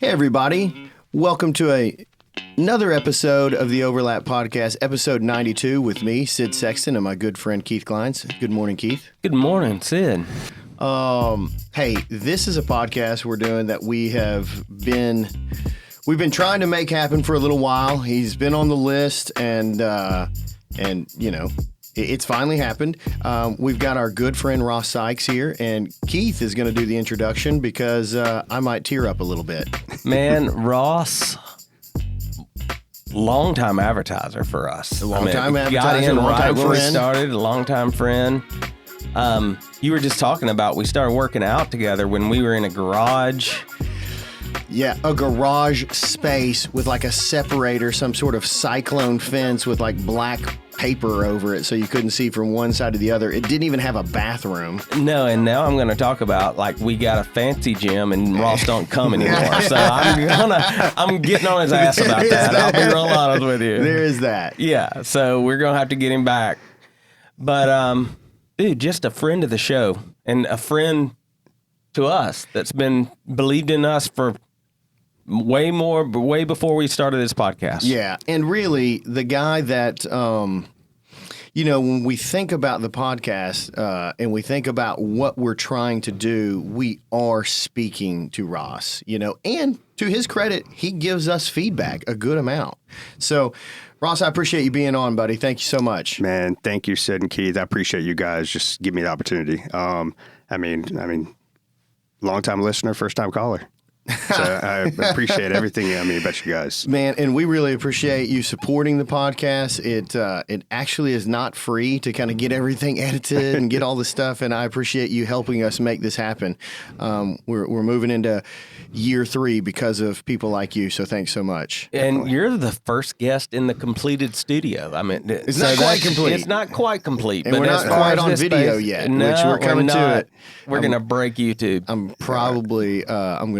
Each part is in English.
Hey, everybody. Welcome to another episode of the Overlap Podcast, episode 92, with me, Sid Sexton, and my good friend Keith Glines. Good morning, Keith. Good morning, Sid. Hey, this is a podcast we're doing that we've been trying to make happen for a little while. He's been on the list, and you know, it's finally happened. We've got our good friend Ross Sykes here, and Keith is going to do the introduction because I might tear up a little bit. Man, Ross, longtime advertiser for us. A long-time advertiser, got in long-time right when we friend. started, a longtime friend. You were just talking about we started working out together when we were in a garage. Yeah, a garage space with like a separator, some sort of cyclone fence with like black paper over it so you couldn't see from one side to the other. It didn't even have a bathroom. No, and now I'm going to talk about like we got a fancy gym and Ross don't come anymore. So I'm getting on his ass about that. I'll be real honest with you. There is that. Yeah, so we're going to have to get him back. But, dude, just a friend of the show and a friend to us that's been believed in us for way before we started this podcast. Yeah, and really, the guy that, you know, when we think about the podcast and we think about what we're trying to do, we are speaking to Ross, you know, and to his credit, he gives us feedback, a good amount. So, Ross, I appreciate you being on, buddy. Thank you so much. Man, thank you, Sid and Keith. I appreciate you guys just give me the opportunity. I mean, long-time listener, first-time caller. So I appreciate everything about you guys. Man, and we really appreciate you supporting the podcast. It actually is not free to kind of get everything edited and get all the stuff, and I appreciate you helping us make this happen. We're moving into year 3 because of people like you, so thanks so much. And you're the first guest in the completed studio. I mean, It's not quite complete. It's not quite complete. And but we're not as far quite as on this video space, yet, no, which we're coming to not. it. We're going to break YouTube. I'm probably I'm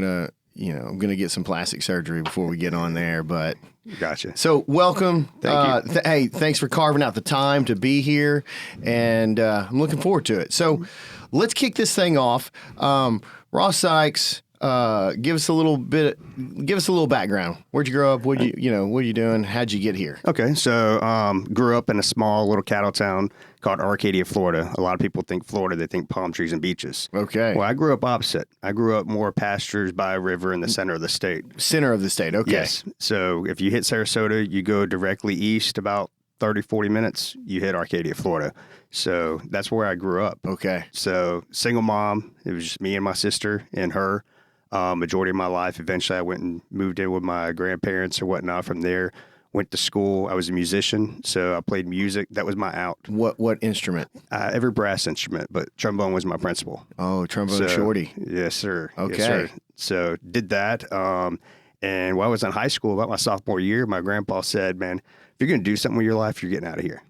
gonna get some plastic surgery before we get on there, but Gotcha. so welcome. Thank you. Hey, thanks for carving out the time to be here, and I'm looking forward to it. So let's kick this thing off. Ross Sykes, give us a little background. Where'd you grow up? What are you doing? How'd you get here? Okay, so grew up in a small little cattle town called Arcadia, Florida. A lot of people think Florida, they think palm trees and beaches. Okay. Well, I grew up opposite. I grew up more pastures by a river in the center of the state. Center of the state. Okay. Yes. So if you hit Sarasota, you go directly east about 30, 40 minutes, you hit Arcadia, Florida. So that's where I grew up. Okay. So single mom, it was just me and my sister and her. Majority of my life. Eventually, I went and moved in with my grandparents or whatnot. From there, went to school. I was a musician, so I played music. That was my out. What instrument? Every brass instrument, but trombone was my principal. Oh, trombone shorty. Yes, sir. Okay. Yes, sir. So did that. And while I was in high school, about my sophomore year, my grandpa said, "Man, if you're going to do something with your life, you're getting out of here."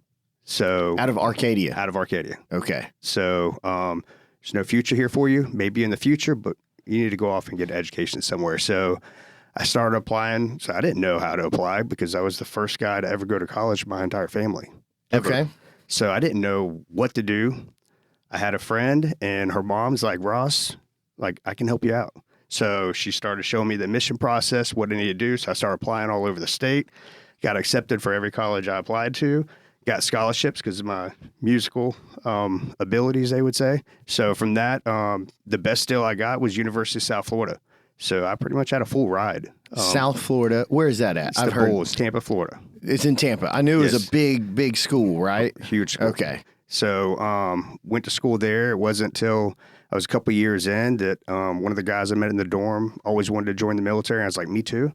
So Out of Arcadia. Out of Arcadia. Okay. So there's no future here for you. Maybe in the future, but you need to go off and get an education somewhere. So I started applying. So I didn't know how to apply because I was the first guy to ever go to college in my entire family. Ever. Okay. So I didn't know what to do. I had a friend and her mom's like, "Ross, like I can help you out." So she started showing me the admission process, what I need to do. So I started applying all over the state, got accepted for every college I applied to. Got scholarships because of my musical abilities, they would say. So from that, the best deal I got was University of South Florida. So I pretty much had a full ride. South Florida. Where is that at? I've heard it's Tampa, Florida. It's in Tampa. I knew it was a big school, right? Huge school. Okay. So went to school there. It wasn't until I was a couple years in that one of the guys I met in the dorm always wanted to join the military. I was like, me too.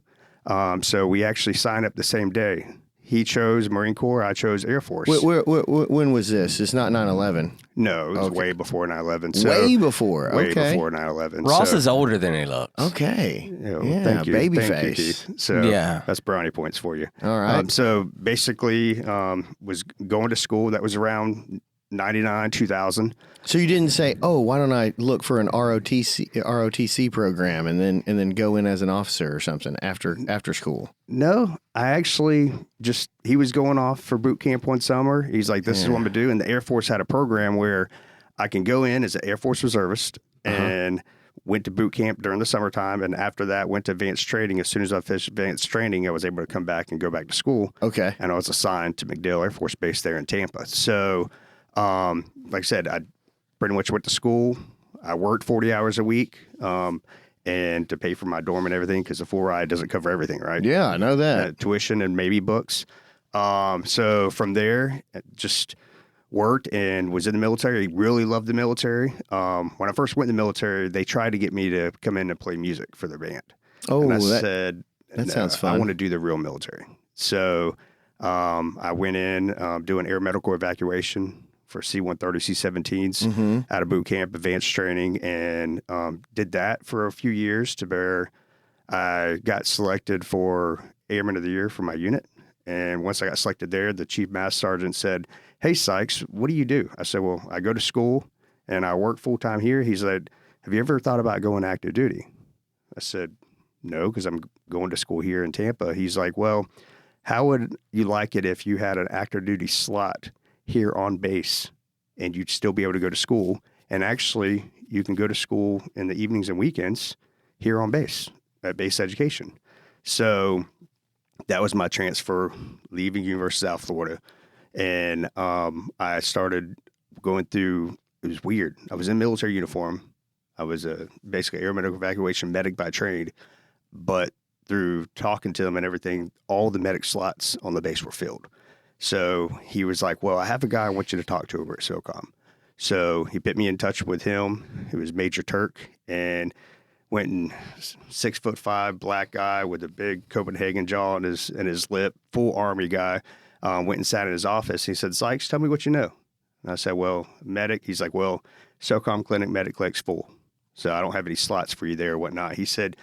So we actually signed up the same day. He chose Marine Corps. I chose Air Force. When was this? It's not 9/11. No, it was way before 9/11. So way before. Way Okay. before 9/11. Ross is older than he looks. Okay. Yeah, Thank you. Baby Thank face. you, Keith. So Yeah. that's brownie points for you. All right. So basically, was going to school. That was around 99, 2000. So you didn't say, "Oh, why don't I look for an ROTC program and then go in as an officer or something after school?" No, I actually he was going off for boot camp one summer. He's like, "This is what I'm going to do." And the Air Force had a program where I can go in as an Air Force reservist and went to boot camp during the summertime, and after that went to advanced training. As soon as I finished advanced training, I was able to come back and go back to school. Okay. And I was assigned to MacDill Air Force Base there in Tampa. So, like I said, I pretty much went to school. I worked 40 hours a week, and to pay for my dorm and everything, because the full ride doesn't cover everything, right? Yeah, I know that. Tuition and maybe books. So from there, just worked and was in the military. Really loved the military. When I first went in the military, they tried to get me to come in and play music for their band. Oh, and I said, that sounds fun. I want to do the real military. So I went in doing air medical evacuation for C-130, C-17s out of boot camp, advanced training, and did that for a few years to where I got selected for Airman of the Year for my unit. And once I got selected there, the Chief Master Sergeant said, "Hey, Sykes, what do you do?" I said, "Well, I go to school and I work full-time here." He said, "Have you ever thought about going active duty?" I said, "No, because I'm going to school here in Tampa." He's like, "Well, how would you like it if you had an active duty slot here on base and you'd still be able to go to school? And actually, you can go to school in the evenings and weekends here on base at base education." So that was my transfer, leaving University of South Florida. And I started going through, it was weird. I was in military uniform. I was basically air medical evacuation medic by trade. But through talking to them and everything, all the medic slots on the base were filled. So he was like, "Well, I have a guy I want you to talk to over at SOCOM." So he put me in touch with him. It was Major Turk, and went and 6'5" black guy with a big Copenhagen jaw and his lip, full Army guy. Went and sat in his office. He said, "Sykes, tell me what you know." And I said, "Well, medic." He's like, "Well, SOCOM clinic, medic clinic's full, so I don't have any slots for you there or whatnot." He said,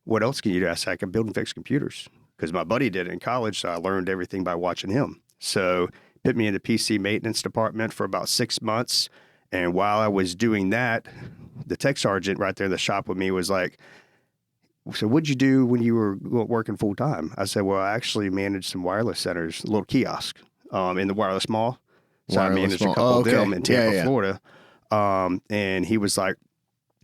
"What else can you do?" I said, "I can build and fix computers," because my buddy did it in college, so I learned everything by watching him. So put me in the PC maintenance department for about 6 months. And while I was doing that, the tech sergeant right there in the shop with me was like, "So what'd you do when you were working full time?" I said, "Well, I actually managed some wireless centers, a little kiosk in the wireless mall." So I managed a couple of them in Tampa, Florida. And he was like,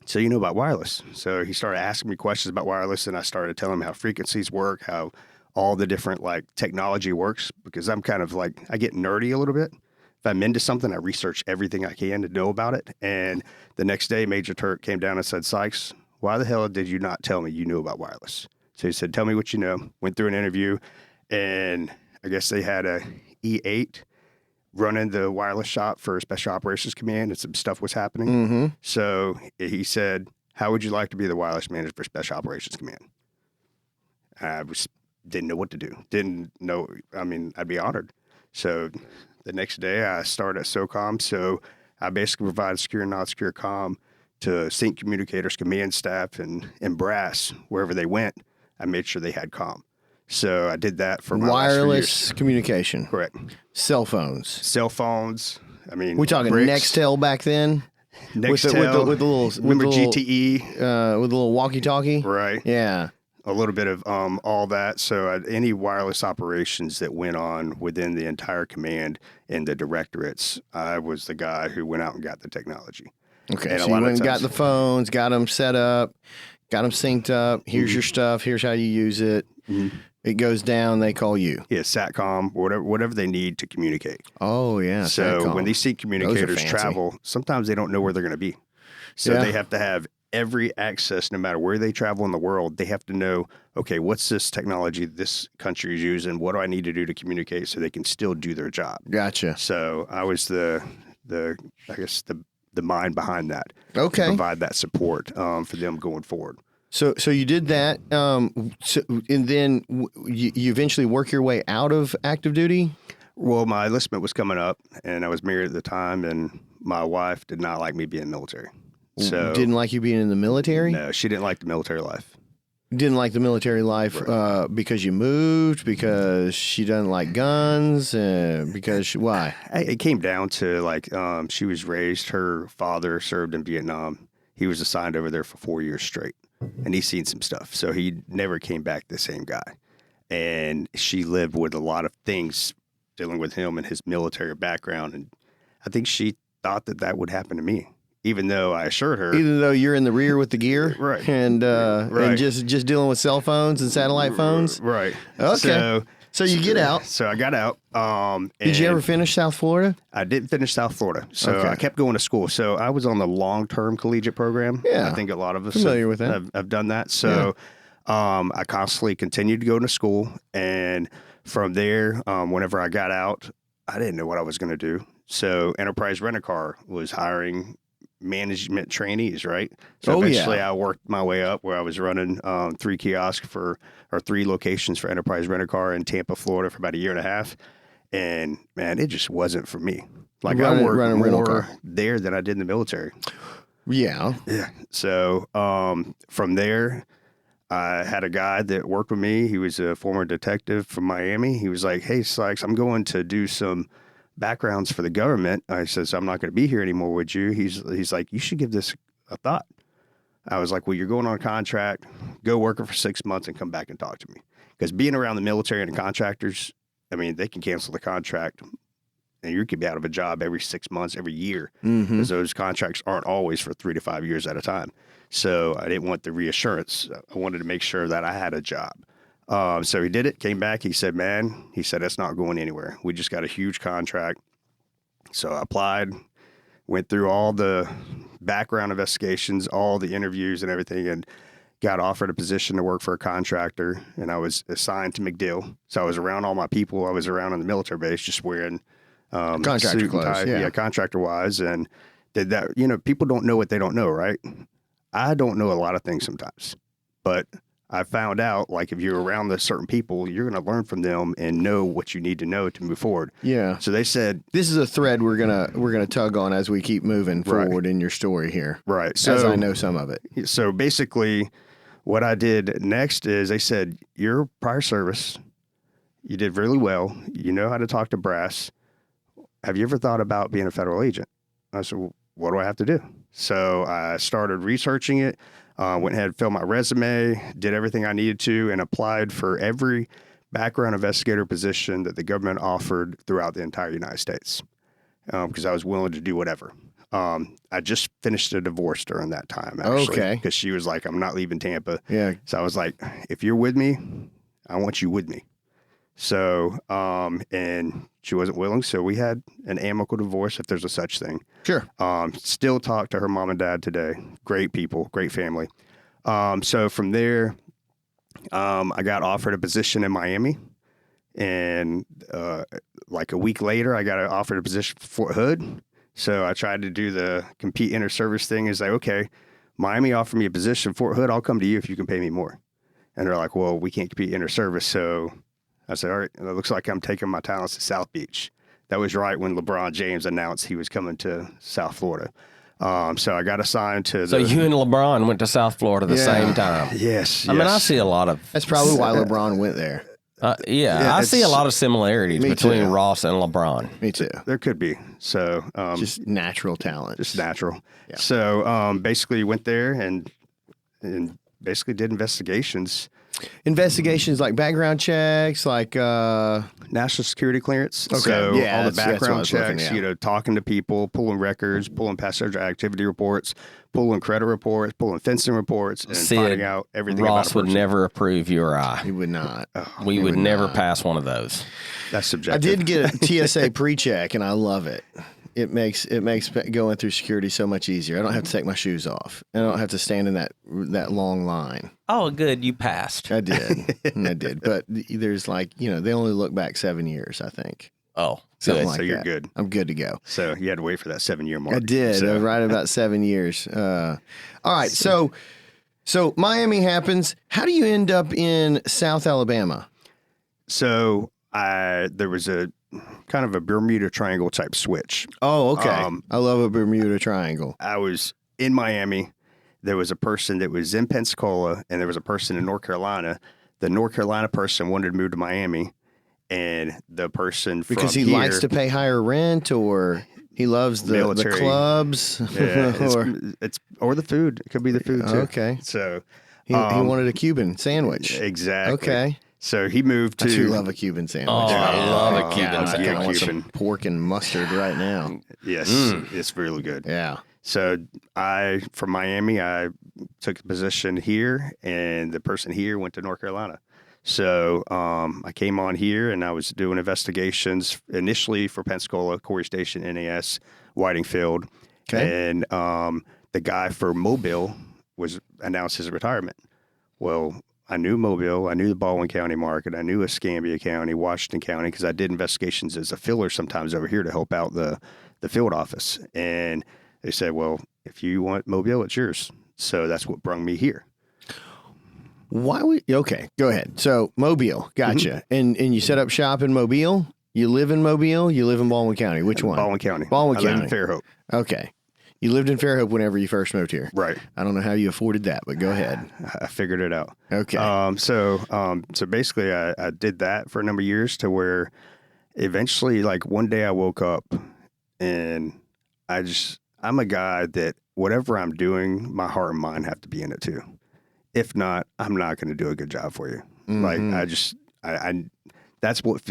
"So you know about wireless?" So he started asking me questions about wireless, and I started telling him how frequencies work, how all the different like technology works, because I'm kind of like, I get nerdy a little bit. If I'm into something, I research everything I can to know about it. And the next day, Major Turk came down and said, "Sykes, why the hell did you not tell me you knew about wireless?" So he said, "Tell me what you know." Went through an interview, and I guess they had a E8 running the wireless shop for Special Operations Command, and some stuff was happening. So he said, "How would you like to be the wireless manager for Special Operations Command?" I didn't know what to do. Didn't know. I mean, I'd be honored. So the next day, I started at SOCOM. So I basically provided secure and non-secure comm to sync communicators, command staff, and brass, wherever they went. I made sure they had comm. So I did that for my wireless communication. Correct. Cell phones. Cell phones. I mean, we talking bricks. Nextel back then? Nextel. With the little remember with GTE? With the little walkie-talkie? Right. Yeah. A little bit of all that. So any wireless operations that went on within the entire command and the directorates, I was the guy who went out and got the technology. Okay, and so you went and got the phones, got them set up, got them synced up. Here's your stuff. Here's how you use it. It goes down. They call you. Yeah, SATCOM, whatever they need to communicate. Oh, yeah. So SATCOM. when these sync communicators travel, sometimes they don't know where they're going to be. So they have to have every access, no matter where they travel in the world. They have to know, okay, what's this technology this country is using? What do I need to do to communicate so they can still do their job? Gotcha. So I was the mind behind that. Okay. To provide that support for them going forward. So you did that, and then you eventually work your way out of active duty? Well, my enlistment was coming up, and I was married at the time, and my wife did not like me being in the military. So didn't like you being in the military? No, she didn't like the military life. Didn't like the military life because you moved, because she doesn't like guns, why? It came down to like she was raised, her father served in Vietnam. He was assigned over there for 4 years straight, and he's seen some stuff. So he never came back the same guy. And she lived with a lot of things dealing with him and his military background. And I think she thought that would happen to me. even though I assured her. Even though you're in the rear with the gear, Right. and Right. and just dealing with cell phones and satellite phones. Right. Okay. So you get out. So I got out. Did you and ever finish South Florida? I didn't finish South Florida. So Okay. I kept going to school. So I was on the long-term collegiate program. Yeah. I think a lot of us Familiar with that. have done that. So I constantly continued to go to school. And from there, whenever I got out, I didn't know what I was going to do. So Enterprise Rent-A-Car was hiring management trainees, right? So eventually I worked my way up where I was running 3 kiosks or 3 locations for Enterprise Rent-A-Car in Tampa, Florida for about a year and a half. And man, it just wasn't for me. Like I worked running rental more car. there than I did in the military. Yeah. Yeah. So from there, I had a guy that worked with me. He was a former detective from Miami. He was like, "Hey, Sykes, I'm going to do some backgrounds for the government." I says, "I'm not going to be here anymore with you." He's like, "You should give this a thought." I was like, "Well, you're going on a contract. Go work it for 6 months and come back and talk to me." Because being around the military and the contractors, I mean, they can cancel the contract and you could be out of a job every 6 months, every year, because those contracts aren't always for 3 to 5 years at a time. So I didn't want the reassurance. I wanted to make sure that I had a job. So he did it, came back. He said, "It's not going anywhere. We just got a huge contract." So I applied, went through all the background investigations, all the interviews and everything, and got offered a position to work for a contractor. And I was assigned to MacDill. So I was around all my people. I was around on the military base just wearing Contractor suit and clothes, tie, yeah. contractor wise. And did that, people don't know what they don't know, right? I don't know a lot of things sometimes, but I found out, like, if you're around the certain people, you're going to learn from them and know what you need to know to move forward. Yeah. So they said, This is a thread we're gonna tug on as we keep moving forward in your story here. right. As I know some of it. So basically, what I did next is they said, "Your prior service, you did really well. You know how to talk to brass. Have you ever thought about being a federal agent?" I said, "Well, what do I have to do?" So I started researching it, went ahead and filled my resume, did everything I needed to, and applied for every background investigator position that the government offered throughout the entire United States, because I was willing to do whatever. I just finished a divorce during that time, actually. Okay. Because she was like, "I'm not leaving Tampa." Yeah. So I was like, "If you're with me, I want you with me." So, and she wasn't willing. So we had an amicable divorce, if there's a such thing. Sure. Still talk to her mom and dad today. Great people, great family. So from there, I got offered a position in Miami. And like a week later, I got offered a position for Fort Hood. So I tried to do the compete inter-service thing. It's like, okay, Miami offered me a position. Fort Hood, I'll come to you if you can pay me more. And they're like, "Well, we can't compete inter-service." So I said, "All right, it looks like I'm taking my talents to South Beach." That was right when LeBron James announced he was coming to South Florida. So I got assigned to So you and LeBron went to South Florida the same time. Yes. I mean, I see a lot of. That's probably why LeBron went there. Yeah, I see a lot of similarities Me between too. Ross and LeBron. Me too. There could be. So Just natural talent. just natural. Yeah. So basically went there and basically did investigations. Investigations like background checks, like National security clearance. Okay. So Yeah, all the that's what I background was looking checks, at. talking to people, pulling records, pulling passenger activity reports, pulling credit reports, pulling fencing reports, and finding out everything Ross about a would person. never approve you or I. he would not. We would never pass one of those. That's I subjective. did get a TSA pre-check, and I love it. It makes going through security so much easier. I don't have to take my shoes off. I don't have to stand in that long line. Oh, good. You passed. I did. But there's they only look back 7 years, I think. Oh, Something good. like So you're that. good. I'm good to go. So you had to wait for that 7-year mark. I did. So, Right about 7 years. All right. So Miami happens. How do you end up in South Alabama? so there was a kind of a Bermuda Triangle type switch. Oh, okay. I love a Bermuda Triangle. I was in Miami. There was a person that was in Pensacola, and there was a person in North Carolina. The North Carolina person wanted to move to Miami, and the person from Because he here, likes to pay higher rent, or he loves the Military. clubs. Yeah, or, it's or the food. It could be the food too. okay. So He wanted a Cuban sandwich. exactly. Okay. So he moved to. I do love a Cuban sandwich. Oh, I love a Cuban I kind of want Cuban. some pork and mustard right now. Yes, it's really good. Yeah. So from Miami, I took a position here, and the person here went to North Carolina. So I came on here, and I was doing investigations initially for Pensacola, Corey Station, NAS, Whitingfield. Okay. And the guy for Mobile announced his retirement. Well, I knew Mobile, I knew the Baldwin County market, I knew Escambia County, Washington County, because I did investigations as a filler sometimes over here to help out the field office. And they said, well, if you want Mobile, it's yours. So that's what brought me here. Okay, go ahead. So Mobile, gotcha. And you set up shop in Mobile? You live in Mobile? You live in Baldwin County? Which one? Baldwin County. Baldwin I County. live in Fairhope. Okay. You lived in Fairhope whenever you first moved here. Right. I don't know how you afforded that, but go ahead. I figured it out. Okay. So basically I did that for a number of years to where eventually, like one day I woke up and I'm a guy that whatever I'm doing, my heart and mind have to be in it too. If not, I'm not going to do a good job for you. Mm-hmm. Like that's what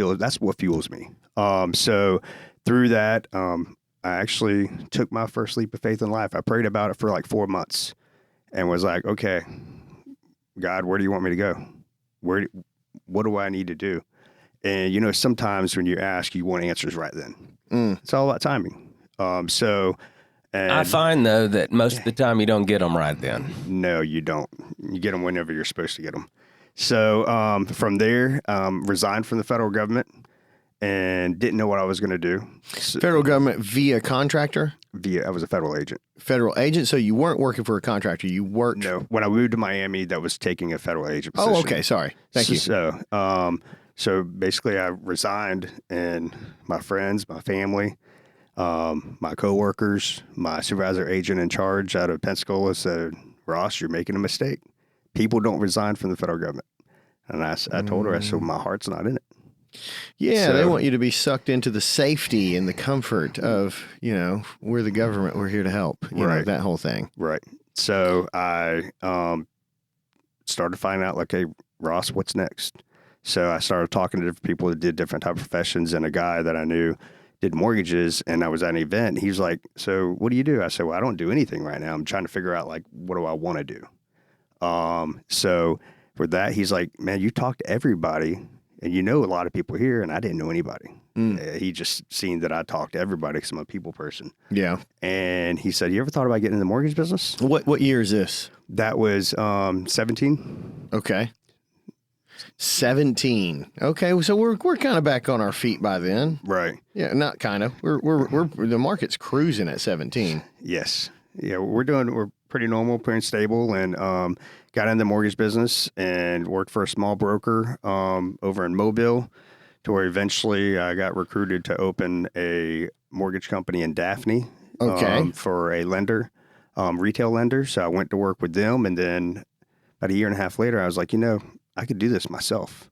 fuels me. So through that, I actually took my first leap of faith in life. I prayed about it for like 4 months and was like, okay, God, where do you want me to go? What do I need to do? And, sometimes when you ask, you want answers right then. It's all about timing. And I find, though, that most of the time you don't get them right then. No, you don't. You get them whenever you're supposed to get them. So from there, resigned from the federal government and didn't know what I was going to do. Federal government via contractor? I was a federal agent. Federal agent? So you weren't working for a contractor. You worked... No. When I moved to Miami, that was taking a federal agent position. Oh, okay. Sorry. Thank you. So basically I resigned, and my friends, my family, my coworkers, my supervisor agent in charge out of Pensacola said, Ross, you're making a mistake. People don't resign from the federal government. And I told her, I said, my heart's not in it. Yeah, they want you to be sucked into the safety and the comfort of, we're the government, we're here to help. You know, that whole thing. Right. So I started finding out, like, hey, Ross, what's next? So I started talking to different people that did different type of professions, and a guy that I knew did mortgages, and I was at an event, and he was like, so what do you do? I said, well, I don't do anything right now. I'm trying to figure out, like, what do I want to do? So for that, he's like, man, you talk to everybody, and you know a lot of people here, and I didn't know anybody. He just seen that I talked to everybody because I'm a people person. Yeah. And he said, you ever thought about getting in the mortgage business? What year is this? That was 17. Okay. 17. Okay, so we're kind of back on our feet by then. Right. Yeah, not kind of. We're the market's cruising at 17. Yes. Yeah, we're pretty normal, pretty stable, and got in the mortgage business and worked for a small broker over in Mobile, to where eventually I got recruited to open a mortgage company in Daphne. Okay. For a lender, retail lender. So I went to work with them, and then about a year and a half later, I was like, I could do this myself.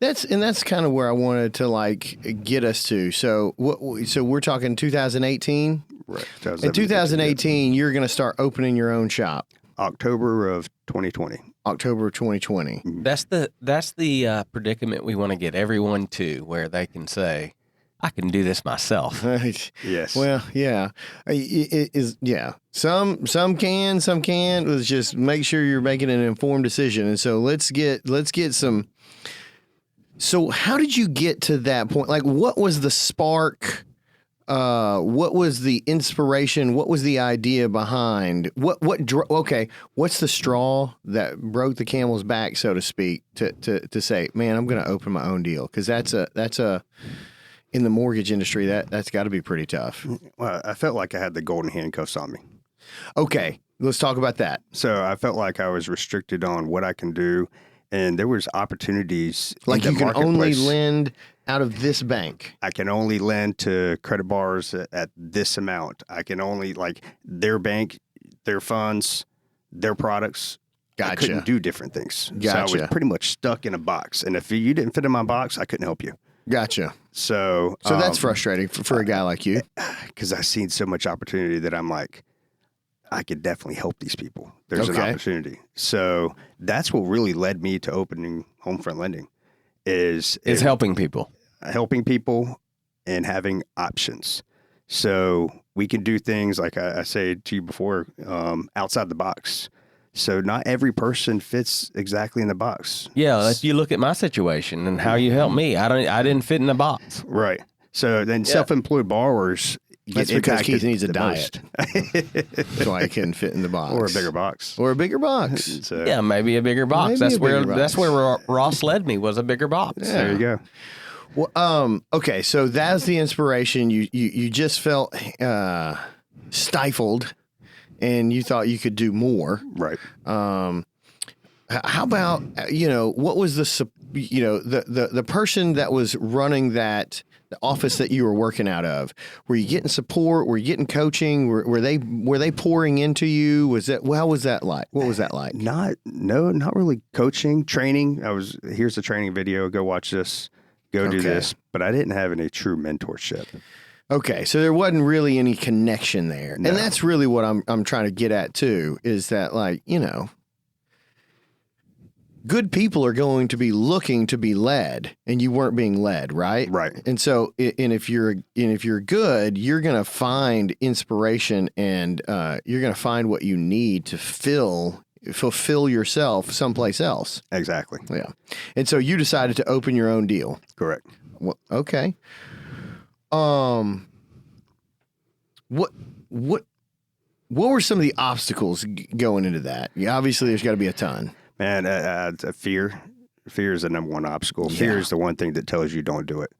That's kind of where I wanted to get us to. So we're talking 2018. Right. In 2018, you're going to start opening your own shop. October of 2020. October of 2020. That's the predicament we want to get everyone to, where they can say, I can do this myself. Yes. Well, yeah. It is. Yeah. Some can, some can't. Let's just make sure you're making an informed decision. And so let's get some. So how did you get to that point? Like, what was the spark? What was the inspiration? What was the idea behind what's the straw that broke the camel's back, so to speak, to say, man, I'm going to open my own deal? Cause that's in the mortgage industry, that's got to be pretty tough. Well, I felt like I had the golden handcuffs on me. Okay, let's talk about that. So I felt like I was restricted on what I can do, and there was opportunities. Like you can only lend out of this bank. I can only lend to credit bars at this amount. I can only, like, their bank, their funds, their products. Gotcha. I couldn't do different things. Gotcha. So I was pretty much stuck in a box, and if you didn't fit in my box, I couldn't help you. Gotcha. So that's frustrating for a guy like you. Because I've seen so much opportunity that I'm like, I could definitely help these people. There's an opportunity. So that's what really led me to opening Homefront Lending is helping people. Helping people and having options. So we can do things like I said to you before, outside the box. So not every person fits exactly in the box. Yeah, if you look at my situation and how you helped me, I didn't fit in the box. Right. So then self-employed borrowers That's get because impacted Keith needs a the diet. most. That's why he couldn't fit in the box. Or a bigger box. Or a bigger box. So, Yeah, maybe a bigger box. Maybe a bigger That's box. where Ross led me, was a bigger box. Yeah. There you go. Well, okay, so that's the inspiration. You just felt stifled, and you thought you could do more. Right. How about what was the person that was running the office that you were working out of? Were you getting support? Were you getting coaching? Were they pouring into you? How was that like? What was that like? Not really coaching, training. Here's the training video. Go watch this. Go do this. But I didn't have any true mentorship. Okay, so there wasn't really any connection there, No. and that's really what I'm trying to get at too. Is that good people are going to be looking to be led, and you weren't being led, right? Right. And so, if you're good, you're going to find inspiration, and you're going to find what you need to fulfill yourself someplace else. Exactly. Yeah. And so you decided to open your own deal. Correct. Well, okay. What were some of the obstacles going into that? Yeah, obviously there's got to be a ton. Man, fear. Fear is the number one obstacle. Yeah. Fear is the one thing that tells you don't do it.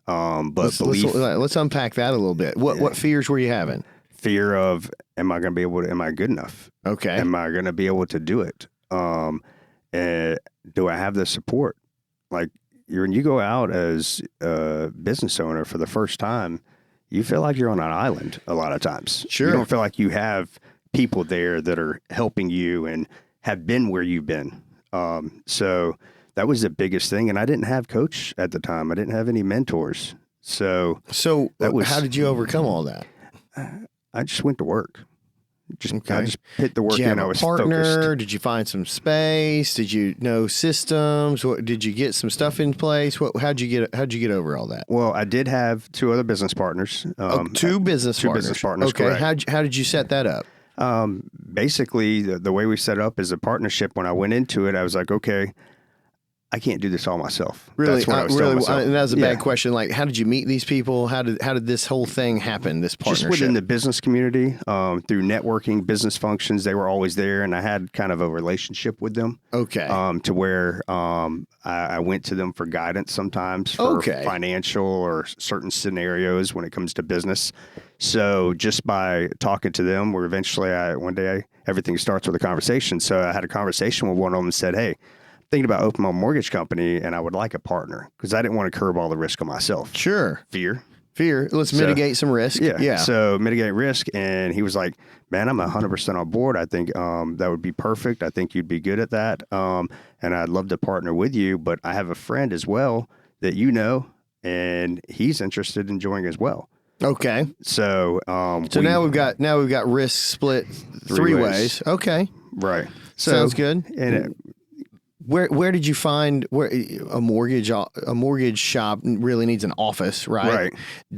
But belief. Let's unpack that a little bit. What fears were you having? Fear of, am I going to be able to? Am I good enough? Okay. Am I going to be able to do it? Do I have the support? Like when you go out as a business owner for the first time, you feel like you're on an island a lot of times. Sure. You don't feel like you have people there that are helping you and have been where you've been. So that was the biggest thing. And I didn't have coach at the time. I didn't have any mentors. So how did you overcome all that? I just went to work. Okay. I just hit the work Did you have and I a was partner? focused. Did you find some space? Did you know systems? Did you get some stuff in place? How'd you get over all that? Well, I did have two other business partners. Two business partners. Okay. Correct. How did you set that up? Basically, the way we set up is a partnership. When I went into it, I was like, okay, I can't do this all myself. Really, That's what I was telling myself. and that was a bad question. Like, how did you meet these people? How did this whole thing happen? This partnership? Just within the business community, through networking, business functions, they were always there, and I had kind of a relationship with them. Okay. To where I went to them for guidance sometimes for financial or certain scenarios when it comes to business. So just by talking to them, where eventually one day everything starts with a conversation. So I had a conversation with one of them and said, hey, thinking about opening my mortgage company, and I would like a partner because I didn't want to curb all the risk on myself. Sure. Fear. Let's mitigate some risk. Yeah. So mitigate risk. And he was like, man, I'm 100% on board. I think that would be perfect. I think you'd be good at that. And I'd love to partner with you, but I have a friend as well that and he's interested in joining as well. Okay. So now we've got risk split three ways. Okay. Right. So, sounds good. And where did you find where a mortgage shop really needs an office, right? Right.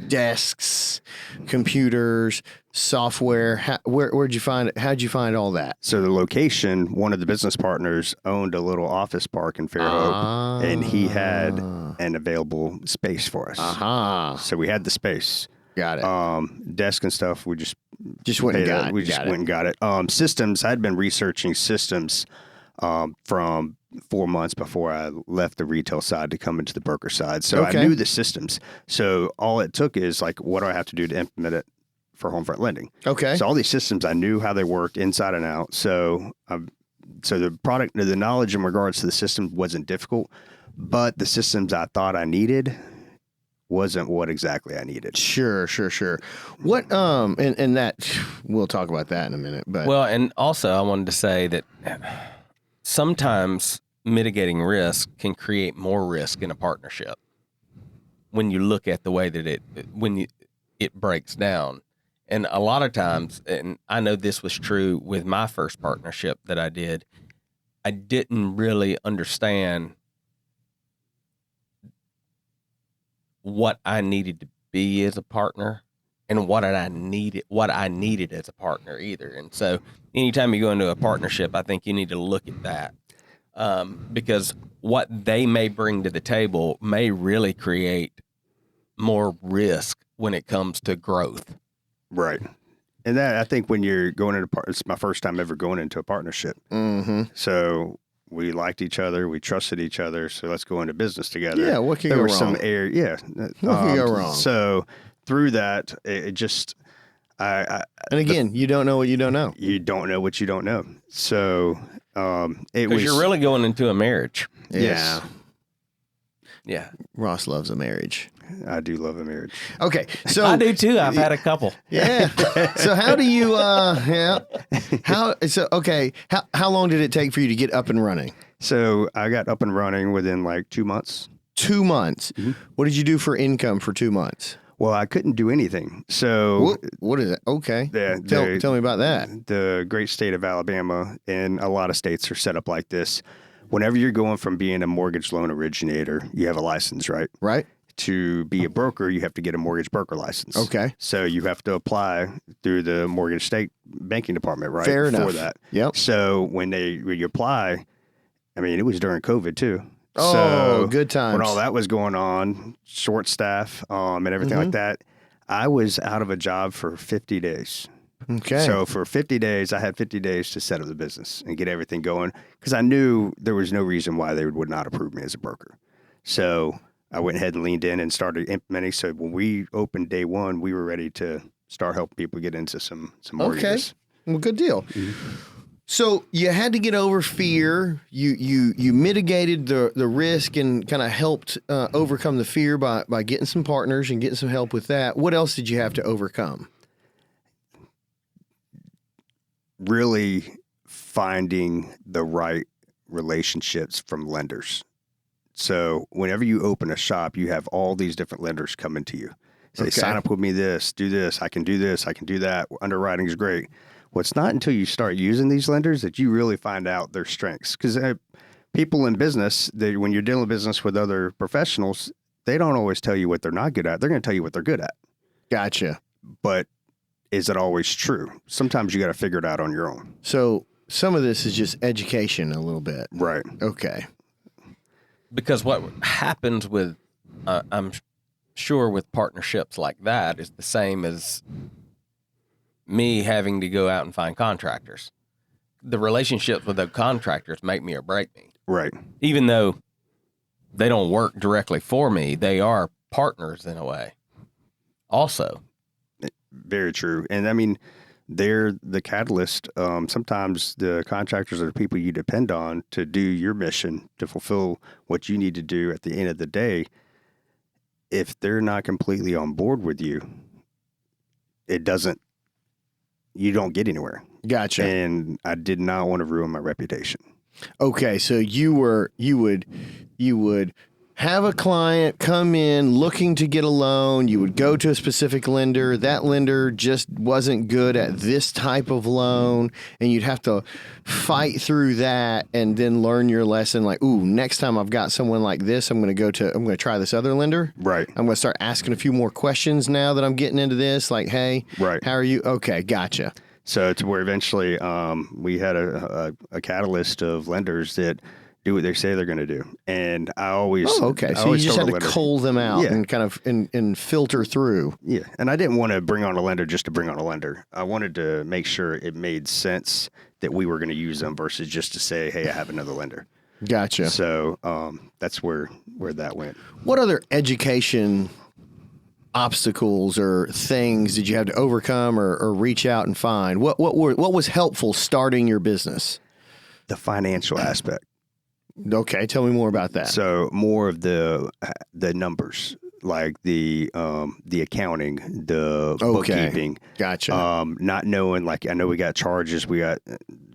Desks, computers, software. Where'd you find it? How'd you find all that? So the location, one of the business partners owned a little office park in Fairhope, and he had an available space for us. So we had the space. Got it. Desk and stuff, we just went and got it. We just went and got it. Systems, I'd been researching systems from 4 months before I left the retail side to come into the broker side. So I knew the systems. So all it took is like, what do I have to do to implement it for Homefront Lending? Okay. So all these systems, I knew how they worked inside and out. So the knowledge in regards to the system wasn't difficult, but the systems I thought I needed wasn't what exactly I needed. Sure. What and that we'll talk about that in a minute. But and also I wanted to say that sometimes mitigating risk can create more risk in a partnership when you look at the way that it breaks down. And a lot of times, and I know this was true with my first partnership that I didn't really understand what I needed to be as a partner and what I needed as a partner either. And so anytime you go into a partnership, I think you need to look at that, because what they may bring to the table may really create more risk when it comes to growth. Right. And that, I think when you're going into it's my first time ever going into a partnership. Mm-hmm. So we liked each other, we trusted each other. So let's go into business together. Yeah. What could There go was wrong? some air. Yeah. What could go wrong? So through that, it just, And again, you don't know what you don't know. you don't know what you don't know. So it Because was. you're really going into a marriage. Yes. Yeah. Ross loves a marriage. I do love a marriage. Okay. So I do too. I've had a couple. Yeah. So how do you, how long did it take for you to get up and running? So I got up and running within like 2 months. 2 months. Mm-hmm. What did you do for income for 2 months? Well, I couldn't do anything. So What is it? Okay. the Tell me about that. the great state of Alabama and a lot of states are set up like this. Whenever you're going from being a mortgage loan originator, you have a license, right? Right? To be a broker, you have to get a mortgage broker license. Okay. So you have to apply through the mortgage state banking department, right? Fair enough. For that. Yep. So when you apply, I mean, it was during COVID too. Oh, So good times. when all that was going on, short staff, and everything like that, I was out of a job for 50 days. Okay. So for 50 days, I had 50 days to set up the business and get everything going because I knew there was no reason why they would not approve me as a broker. So I went ahead and leaned in and started implementing. So when we opened day one, we were ready to start helping people get into some mortgages. Well, good deal. So you had to get over fear. You mitigated the risk and kind of helped overcome the fear by getting some partners and getting some help with that. What else did you have to overcome? Really finding the right relationships from lenders. So whenever you open a shop, you have all these different lenders coming to you. Say, Okay. sign up with me this, do this, I can do this, I can do that. Underwriting is great. Well, it's not until you start using these lenders that you really find out their strengths. Because people in business, when you're dealing business with other professionals, they don't always tell you what they're not good at. They're going to tell you what they're good at. Gotcha. But is it always true? Sometimes you got to figure it out on your own. So some of this is just education a little bit. Right. Okay. Because what happens with, I'm sure with partnerships like that is the same as me having to go out and find contractors. The relationships with the contractors make me or break me. Right. Even though they don't work directly for me, they are partners in a way. Also. Very true. And I mean, they're the catalyst. Sometimes the contractors are the people you depend on to do your mission, to fulfill what you need to do at the end of the day. If they're not completely on board with you, you don't get anywhere. Gotcha. And I did not want to ruin my reputation. Okay, so you would have a client come in looking to get a loan. You would go to a specific lender. That lender just wasn't good at this type of loan, and you'd have to fight through that and then learn your lesson. Like, ooh, next time I've got someone like this, I'm going to try this other lender. Right. I'm going to start asking a few more questions now that I'm getting into this. Like, hey, Right. How are you? Okay, gotcha. So to where eventually we had a catalyst of lenders that do what they say they're going to do. And I always... Oh, okay. So you just had to cull them out Yeah. and kind of and filter through. Yeah. And I didn't want to bring on a lender just to bring on a lender. I wanted to make sure it made sense that we were going to use them versus just to say, hey, I have another lender. Gotcha. So that's where that went. What other education obstacles or things did you have to overcome or reach out and find? What was helpful starting your business? The financial aspect. Okay, tell me more about that. So more of the numbers, like the accounting, the bookkeeping. Gotcha. Not knowing, like, I know we got charges, we got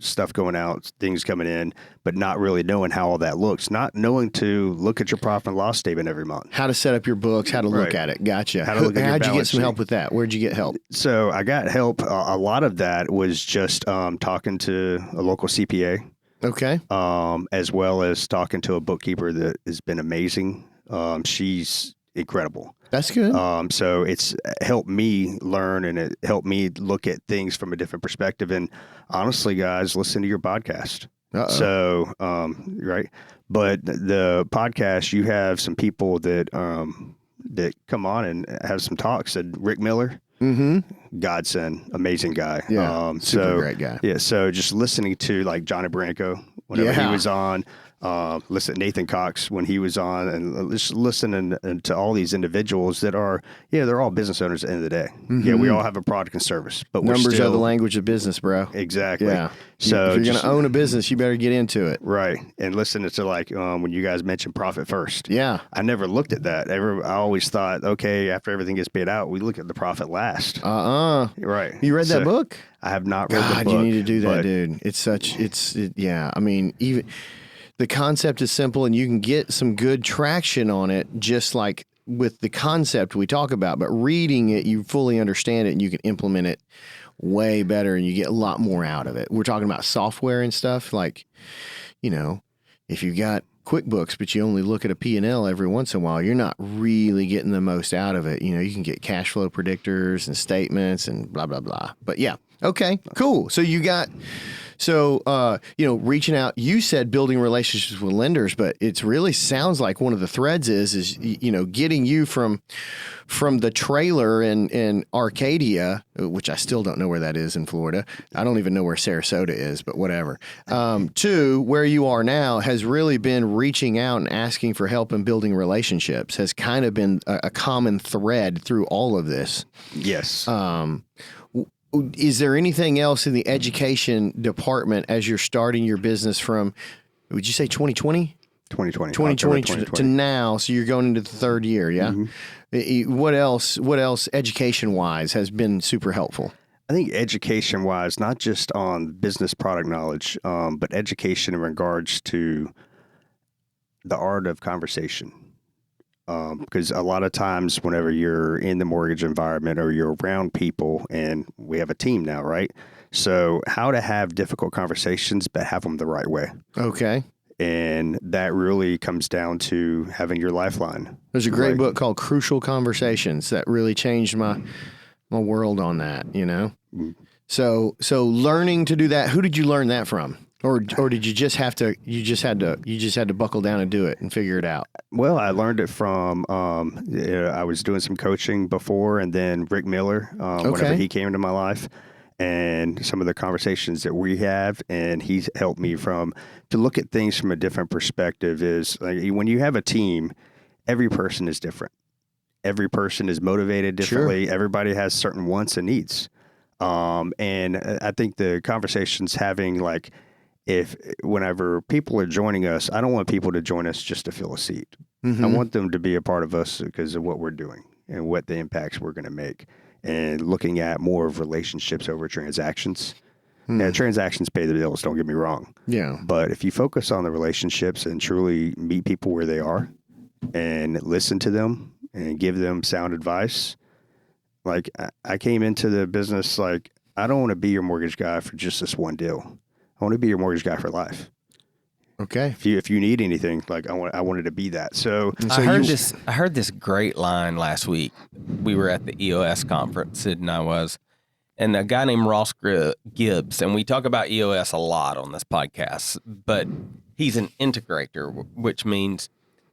stuff going out, things coming in, but not really knowing how all that looks. Not knowing to look at your profit and loss statement every month. How to set up your books, how to look Right. at it. Gotcha. How to look at your How'd you get balance some sheet. help with that? Where'd you get help? So I got help. A lot of that was just talking to a local CPA. Okay. As well as talking to a bookkeeper that has been amazing. She's incredible. That's good. So it's helped me learn, and it helped me look at things from a different perspective. And honestly, guys, listen to your podcast. Uh-oh. So, right. But the podcast, you have some people that come on and have some talks. And Rick Miller, godsend, amazing guy. Yeah, super great guy. Yeah. So just listening to like Johnny Branco whenever he was on. Listen to Nathan Cox when he was on, and just listening to all these individuals that are, they're all business owners at the end of the day. Yeah, we all have a product and service, but numbers are the language of business, bro. Exactly. Yeah. So if you're going to own a business, you better get into it. Right. And listen to like when you guys mentioned profit first. Yeah. I never looked at that. I always thought, okay, after everything gets paid out, we look at the profit last. Right. You read that book? I have not read the book. God, you need to do that, dude. Yeah. I mean, even the concept is simple, and you can get some good traction on it, just like with the concept we talk about. But reading it, you fully understand it, and you can implement it way better, and you get a lot more out of it. We're talking about software and stuff. Like, if you've got QuickBooks, but you only look at a P&L every once in a while, you're not really getting the most out of it. You can get cash flow predictors and statements and blah, blah, blah. But yeah. Okay, cool. So reaching out, you said building relationships with lenders, but it really sounds like one of the threads is getting you from the trailer in Arcadia, which I still don't know where that is in Florida. I don't even know where Sarasota is, but whatever. To where you are now has really been reaching out and asking for help and building relationships has kind of been a common thread through all of this. Yes. Is there anything else in the education department as you're starting your business from, would you say 2020? 2020 to now, so you're going into the third year, yeah? Mm-hmm. What else education-wise has been super helpful? I think education-wise, not just on business product knowledge, but education in regards to the art of conversation. Because a lot of times whenever you're in the mortgage environment or you're around people, and we have a team now, right? So how to have difficult conversations, but have them the right way. Okay. And that really comes down to having your lifeline. There's a great book called Crucial Conversations that really changed my world on that, Mm-hmm. So learning to do that, who did you learn that from? Or did you just had to buckle down and do it and figure it out? Well, I learned it from, I was doing some coaching before, and then Rick Miller, whenever he came into my life, and some of the conversations that we have, and he's helped me to look at things from a different perspective. Is like, when you have a team, every person is different. Every person is motivated differently. Sure. Everybody has certain wants and needs. And I think the conversations having whenever people are joining us, I don't want people to join us just to fill a seat. Mm-hmm. I want them to be a part of us because of what we're doing and what the impacts we're going to make, and looking at more of relationships over transactions. Now, transactions pay the bills, don't get me wrong. Yeah. But if you focus on the relationships and truly meet people where they are and listen to them and give them sound advice, like I came into the business like, I don't want to be your mortgage guy for just this one deal. I want to be your mortgage guy for life. Okay. If you need anything, like I wanted to be that. So I heard this great line last week. We were at the EOS conference, Sid and I was, and a guy named Ross Gibbs, and we talk about EOS a lot on this podcast, but he's an integrator, which means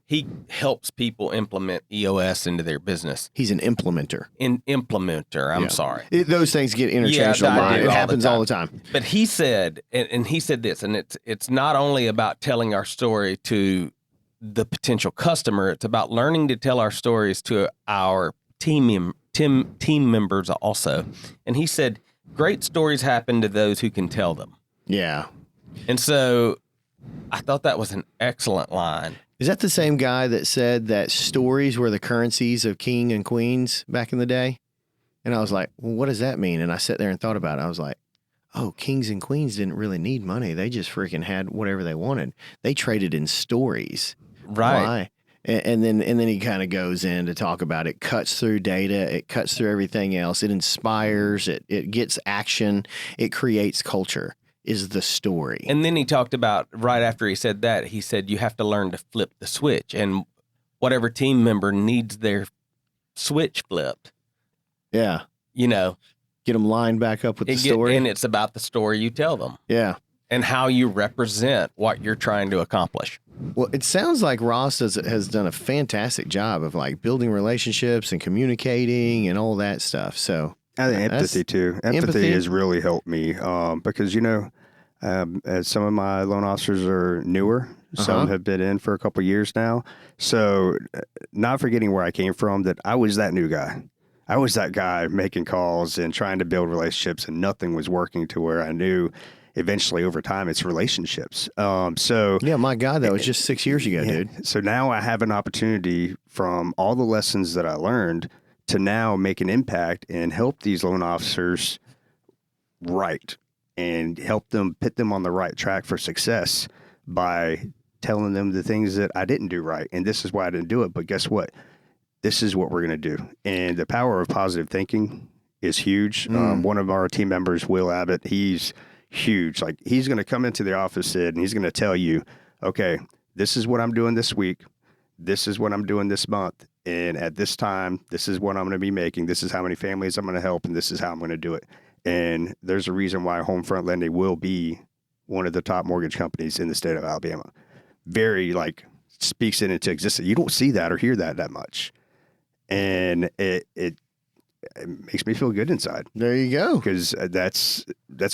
he helps people implement EOS into their business. He's an implementer. I'm sorry. Those things get interchanged a lot. It happens all the time. But he said, and he said this, and it's not only about telling our story to the potential customer, it's about learning to tell our stories to our team members also. And he said, great stories happen to those who can tell them. Yeah. And so I thought that was an excellent line. Is that the same guy that said that stories were the currencies of king and queens back in the day? And I was like, well, what does that mean? And I sat there and thought about it. I was like, oh, kings and queens didn't really need money. They just freaking had whatever they wanted. They traded in stories. Right. Why? And then he kind of goes in to talk about it, cuts through data, it cuts through everything else. It inspires, it gets action, it creates culture. Is the story. And then he talked about, right after he said that, he said, you have to learn to flip the switch. And whatever team member needs their switch flipped. Yeah. You know, Get them lined back up with the story. and it's about the story you tell them. Yeah. And how you represent what you're trying to accomplish. Well, it sounds like Ross has done a fantastic job of like building relationships and communicating and all that stuff. So I think empathy too. Empathy has really helped me because, as some of my loan officers are newer, some have been in for a couple of years now. So not forgetting where I came from, that I was that new guy. I was that guy making calls and trying to build relationships, and nothing was working, to where I knew eventually over time it's relationships. yeah, my God, that was just 6 years ago, dude. So now I have an opportunity from all the lessons that I learned to now make an impact and help these loan officers right and help them put them on the right track for success by telling them the things that I didn't do right. And this is why I didn't do it. But guess what? This is what we're going to do. And the power of positive thinking is huge. One of our team members, Will Abbott, he's huge. Like, he's going to come into the office, Sid, and he's going to tell you, okay, this is what I'm doing this week. This is what I'm doing this month. And at this time, this is what I'm going to be making. This is how many families I'm going to help, and this is how I'm going to do it. And there's a reason why Homefront Lending will be one of the top mortgage companies in the state of Alabama. Very, speaks it into existence. You don't see that or hear that much. And it makes me feel good inside. There you go. Because that's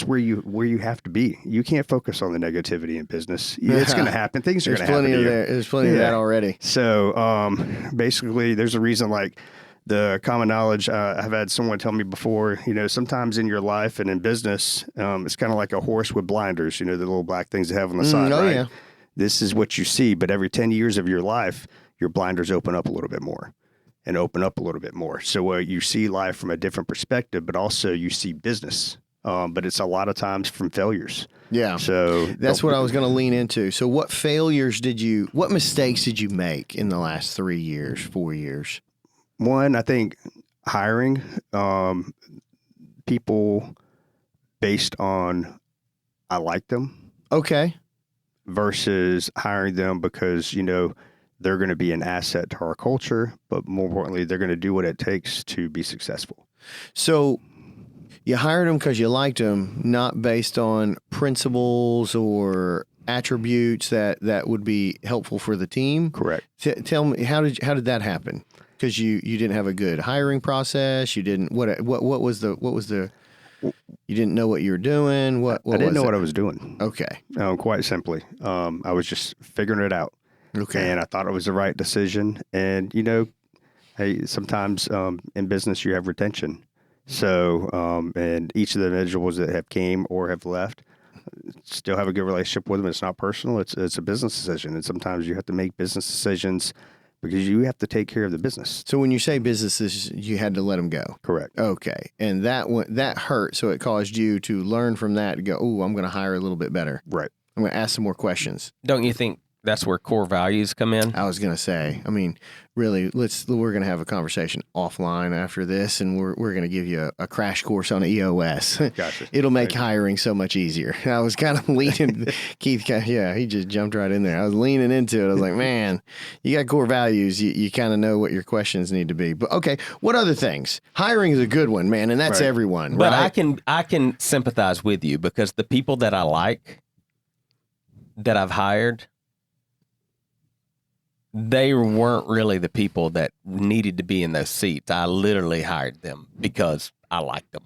where you have to be. You can't focus on the negativity in business. It's going to happen. Things are going to happen to you. There's plenty of that already. So basically, there's a reason, like the common knowledge. I've had someone tell me before, sometimes in your life and in business, it's kind of like a horse with blinders, the little black things they have on the side, right? Yeah. This is what you see, but every 10 years of your life, your blinders open up a little bit more. And open up a little bit more. So you see life from a different perspective, but also you see business. But it's a lot of times from failures. Yeah. So that's what I was going to lean into. So what mistakes did you make in the last 3 years, 4 years? One, I think hiring people based on I like them. Okay. Versus hiring them because, they're going to be an asset to our culture, but more importantly, they're going to do what it takes to be successful. So you hired them because you liked them, not based on principles or attributes that would be helpful for the team. Correct. Tell me, how did that happen? Because you didn't have a good hiring process. You didn't what was the you didn't know what you were doing. What I didn't know what I was doing. Okay. Quite simply, I was just figuring it out. Okay. And I thought it was the right decision. And, hey, sometimes in business you have retention. So, and each of the individuals that have came or have left still have a good relationship with them. It's not personal. It's a business decision. And sometimes you have to make business decisions because you have to take care of the business. So when you say businesses, you had to let them go. Correct. Okay. And that hurt. So it caused you to learn from that and go, oh, I'm going to hire a little bit better. Right. I'm going to ask some more questions. Don't you think that's where core values come in? I was going to say, really, we're going to have a conversation offline after this, and we're going to give you a crash course on EOS. Gotcha. It'll make hiring so much easier. I was kind of leaning, Keith, he just jumped right in there. I was leaning into it. I was like, man, you got core values. You kind of know what your questions need to be. But okay, what other things? Hiring is a good one, man, and that's everyone. But right? I can sympathize with you because the people that I like, that I've hired, they weren't really the people that needed to be in those seats. I literally hired them because I liked them.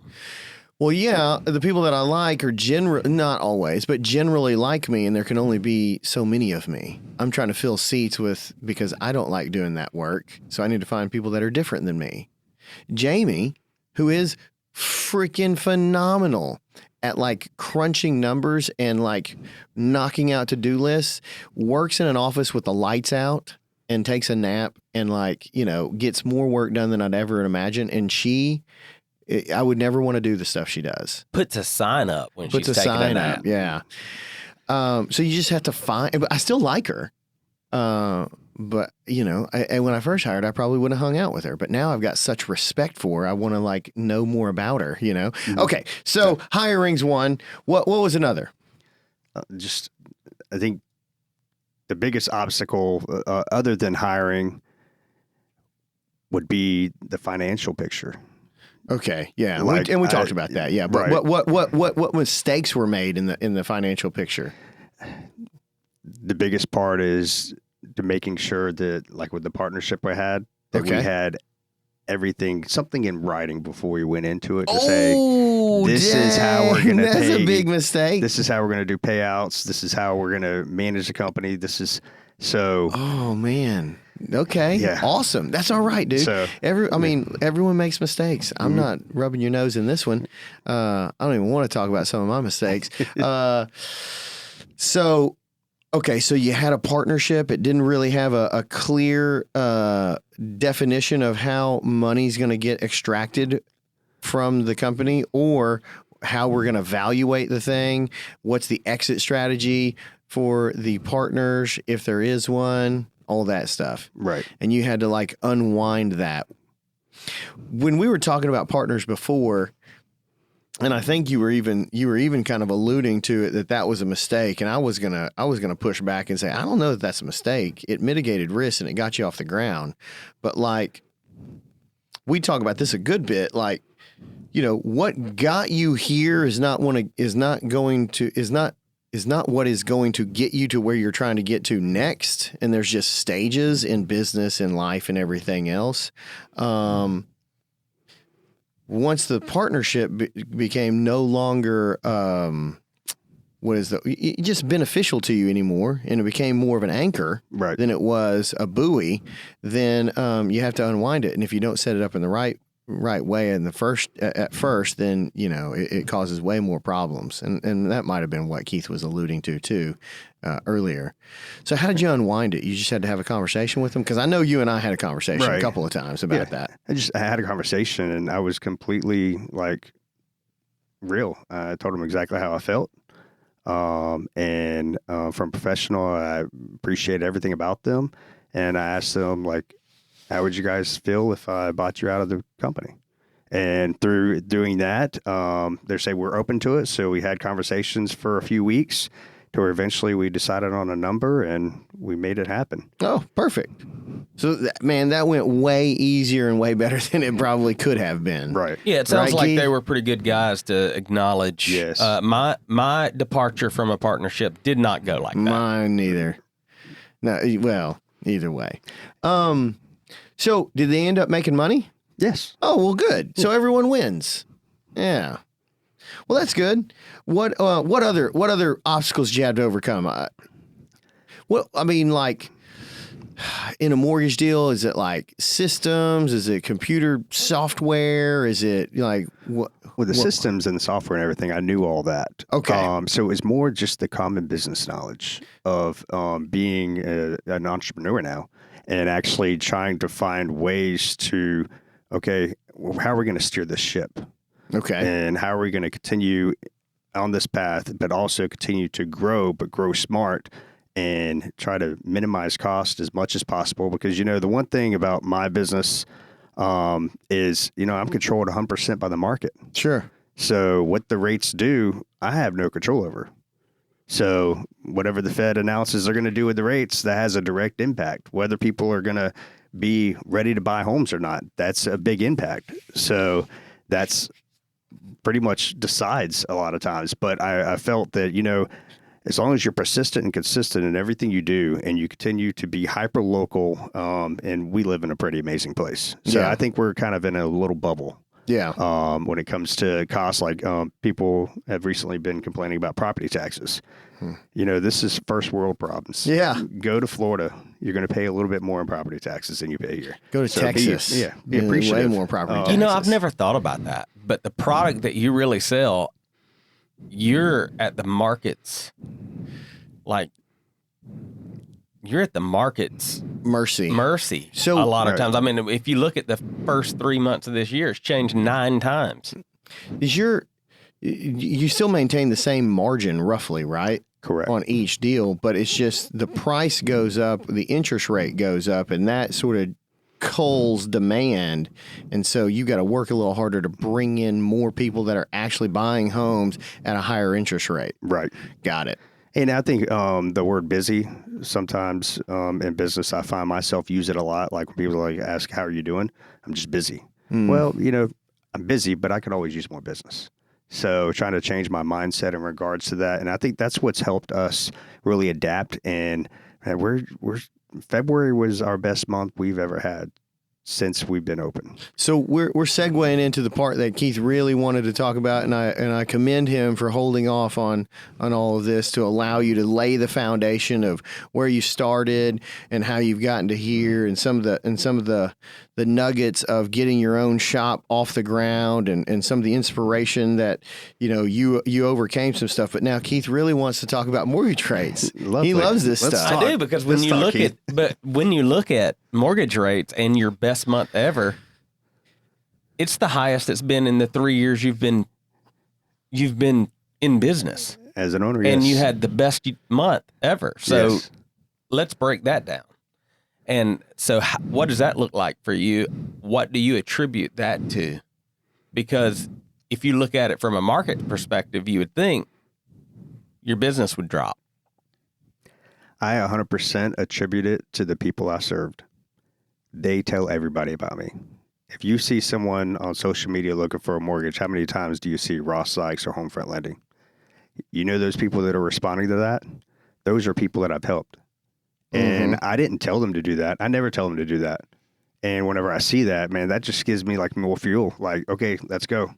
Well, yeah, the people that I like are not always, but generally like me, and there can only be so many of me. I'm trying to fill seats because I don't like doing that work, so I need to find people that are different than me. Jamie, who is freaking phenomenal at crunching numbers and knocking out to-do lists, works in an office with the lights out and takes a nap and gets more work done than I'd ever imagine. And I would never want to do the stuff she does. Puts a sign up when she's taking a nap. Yeah. So you just have to find, but I still like her. But and when I first hired, I probably wouldn't have hung out with her. But now I've got such respect for her. I want to know more about her. Mm-hmm. Okay, so hiring's one. What was another? I think the biggest obstacle, other than hiring, would be the financial picture. Okay, yeah, Like, we talked about that. Yeah, but right. what mistakes were made in the financial picture? The biggest part is to making sure that, like with the partnership we had, that we Okay. had something in writing before we went into it to Oh, say, this is how we're going to That's pay. a big mistake. This is how we're going to do payouts. This is how we're going to manage the company. This is so. Oh man. Okay. Yeah. Awesome. That's all right, dude. So, everyone makes mistakes. I'm not rubbing your nose in this one. I don't even want to talk about some of my mistakes. So you had a partnership. It didn't really have a clear definition of how money's going to get extracted from the company, or how we're going to evaluate the thing. What's the exit strategy for the partners, if there is one, all that stuff. Right. And you had to like unwind that. When we were talking about partners before, and I think you were even kind of alluding to it, that was a mistake, and I was gonna push back and say, I don't know that that's a mistake. It mitigated risk and it got you off the ground. But like, we talk about this a good bit, like, you know, what got you here is not what is going to get you to where you're trying to get to next. And there's just stages in business and life and everything else. Once the partnership became no longer, just beneficial to you anymore, and it became more of an anchor Right. than it was a buoy, then you have to unwind it. And if you don't set it up in the right way at first, then, you know, it causes way more problems. And that might have been what Keith was alluding to too, earlier. So how did you unwind it? You just had to have a conversation with him? Because I know you and I had a conversation a couple of times about that. I had a conversation, and I was completely like real. I told him exactly how I felt. From professional, I appreciate everything about them. And I asked them, like, how would you guys feel if I bought you out of the company? And through doing that, they say we're open to it. So we had conversations for a few weeks to where eventually we decided on a number and we made it happen. Oh, perfect. So, that went way easier and way better than it probably could have been. Right. Yeah, it sounds Right, like Keith? they were pretty good guys to acknowledge. Yes. My departure from a partnership did not go like that. Mine neither. No, well, either way. So did they end up making money? Yes. Oh, well, good. So everyone wins. Yeah. Well, that's good. What other obstacles did you have to overcome? Like in a mortgage deal, is it like systems? Is it computer software? Is it like what? With the systems and the software and everything, I knew all that. Okay. So it was more just the common business knowledge of being an entrepreneur now, and actually trying to find ways to, how are we going to steer this ship? Okay. And how are we going to continue on this path, but also continue to grow, but grow smart and try to minimize cost as much as possible? Because, you know, the one thing about my business is, you know, I'm controlled 100% by the market. Sure. So what the rates do, I have no control over. So whatever the Fed announces they're going to do with the rates, that has a direct impact. Whether people are going to be ready to buy homes or not, that's a big impact. So that's pretty much decides a lot of times. But I felt that, you know, as long as you're persistent and consistent in everything you do, and you continue to be hyper local, and we live in a pretty amazing place. So Yeah. I think we're kind of in a little bubble. Yeah. When it comes to costs, like people have recently been complaining about property taxes. You know, this is first world problems. Yeah. Go to Florida. You're going to pay a little bit more in property taxes than you pay here. Go to So Texas. Be appreciative. Way more property taxes. You know, I've never thought about that. But the product that you really sell, you're at the market's, like, you're at the market's mercy. So a lot of Right. times. I mean, if you look at the first 3 months of this year, it's changed 9 times. You still maintain the same margin roughly, right? Correct. On each deal, but it's just the price goes up, the interest rate goes up, and that sort of culls demand. And so you got to work a little harder to bring in more people that are actually buying homes at a higher interest rate. Right. Got it. And I think the word busy sometimes in business, I find myself use it a lot. Like when people like ask, "How are you doing?" I'm just busy. Well, I'm busy, but I could always use more business. So trying to change my mindset in regards to that, and I think that's what's helped us really adapt. And we're February was our best month we've ever had since we've been open. So we're segueing into the part that Keith really wanted to talk about, and I commend him for holding off on all of this to allow you to lay the foundation of where you started and how you've gotten to here, and some of the nuggets of getting your own shop off the ground, and some of the inspiration that you overcame some stuff. But now Keith really wants to talk about mortgage rates. He loves this stuff. I do, because when you look at mortgage rates and your best month ever, it's the highest it's been in the 3 years you've been in business As an owner, and yes. you had the best month ever. So Yes. let's break that down. And so what does that look like for you? What do you attribute that to? Because if you look at it from a market perspective, you would think your business would drop. I 100% attribute it to the people I served. They tell everybody about me. If you see someone on social media looking for a mortgage, how many times do you see Ross Sykes or Homefront Lending? You know those people that are responding to that? Those are people that I've helped. And I didn't tell them to do that. I never tell them to do that. And whenever I see that, man, that just gives me like more fuel. Like, okay, let's go.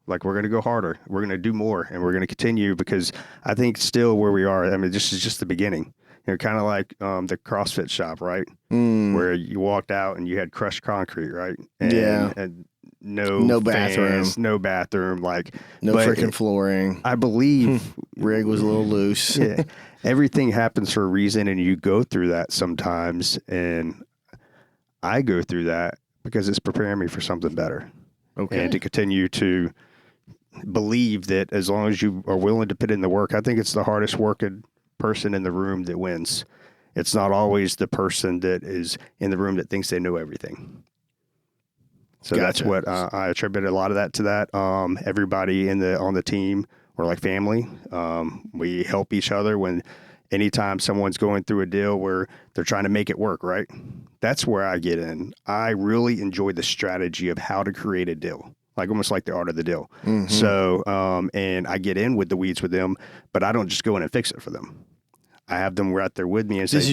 Like, we're going to go harder. We're going to do more, and we're going to continue, because I think still where we are, I mean, this is just the beginning. Kind of like the CrossFit shop, right? Where you walked out and you had crushed concrete, right? And no bathroom. fans, no bathroom, like No freaking flooring. I believe Rig was a little loose. Yeah, everything happens for a reason, and you go through that sometimes. And I go through that because it's preparing me for something better. Okay. And to continue to believe that as long as you are willing to put in the work, I think it's the hardest working person in the room that wins. It's not always the person that is in the room that thinks they know everything. So That's what I attribute a lot of that to that. Everybody on the team, we're like family. We help each other when anytime someone's going through a deal where they're trying to make it work, right? That's where I get in. I really enjoy the strategy of how to create a deal. Like almost like the art of the deal. So, and I get in with the weeds with them, but I don't just go in and fix it for them. I have them right there with me and say, this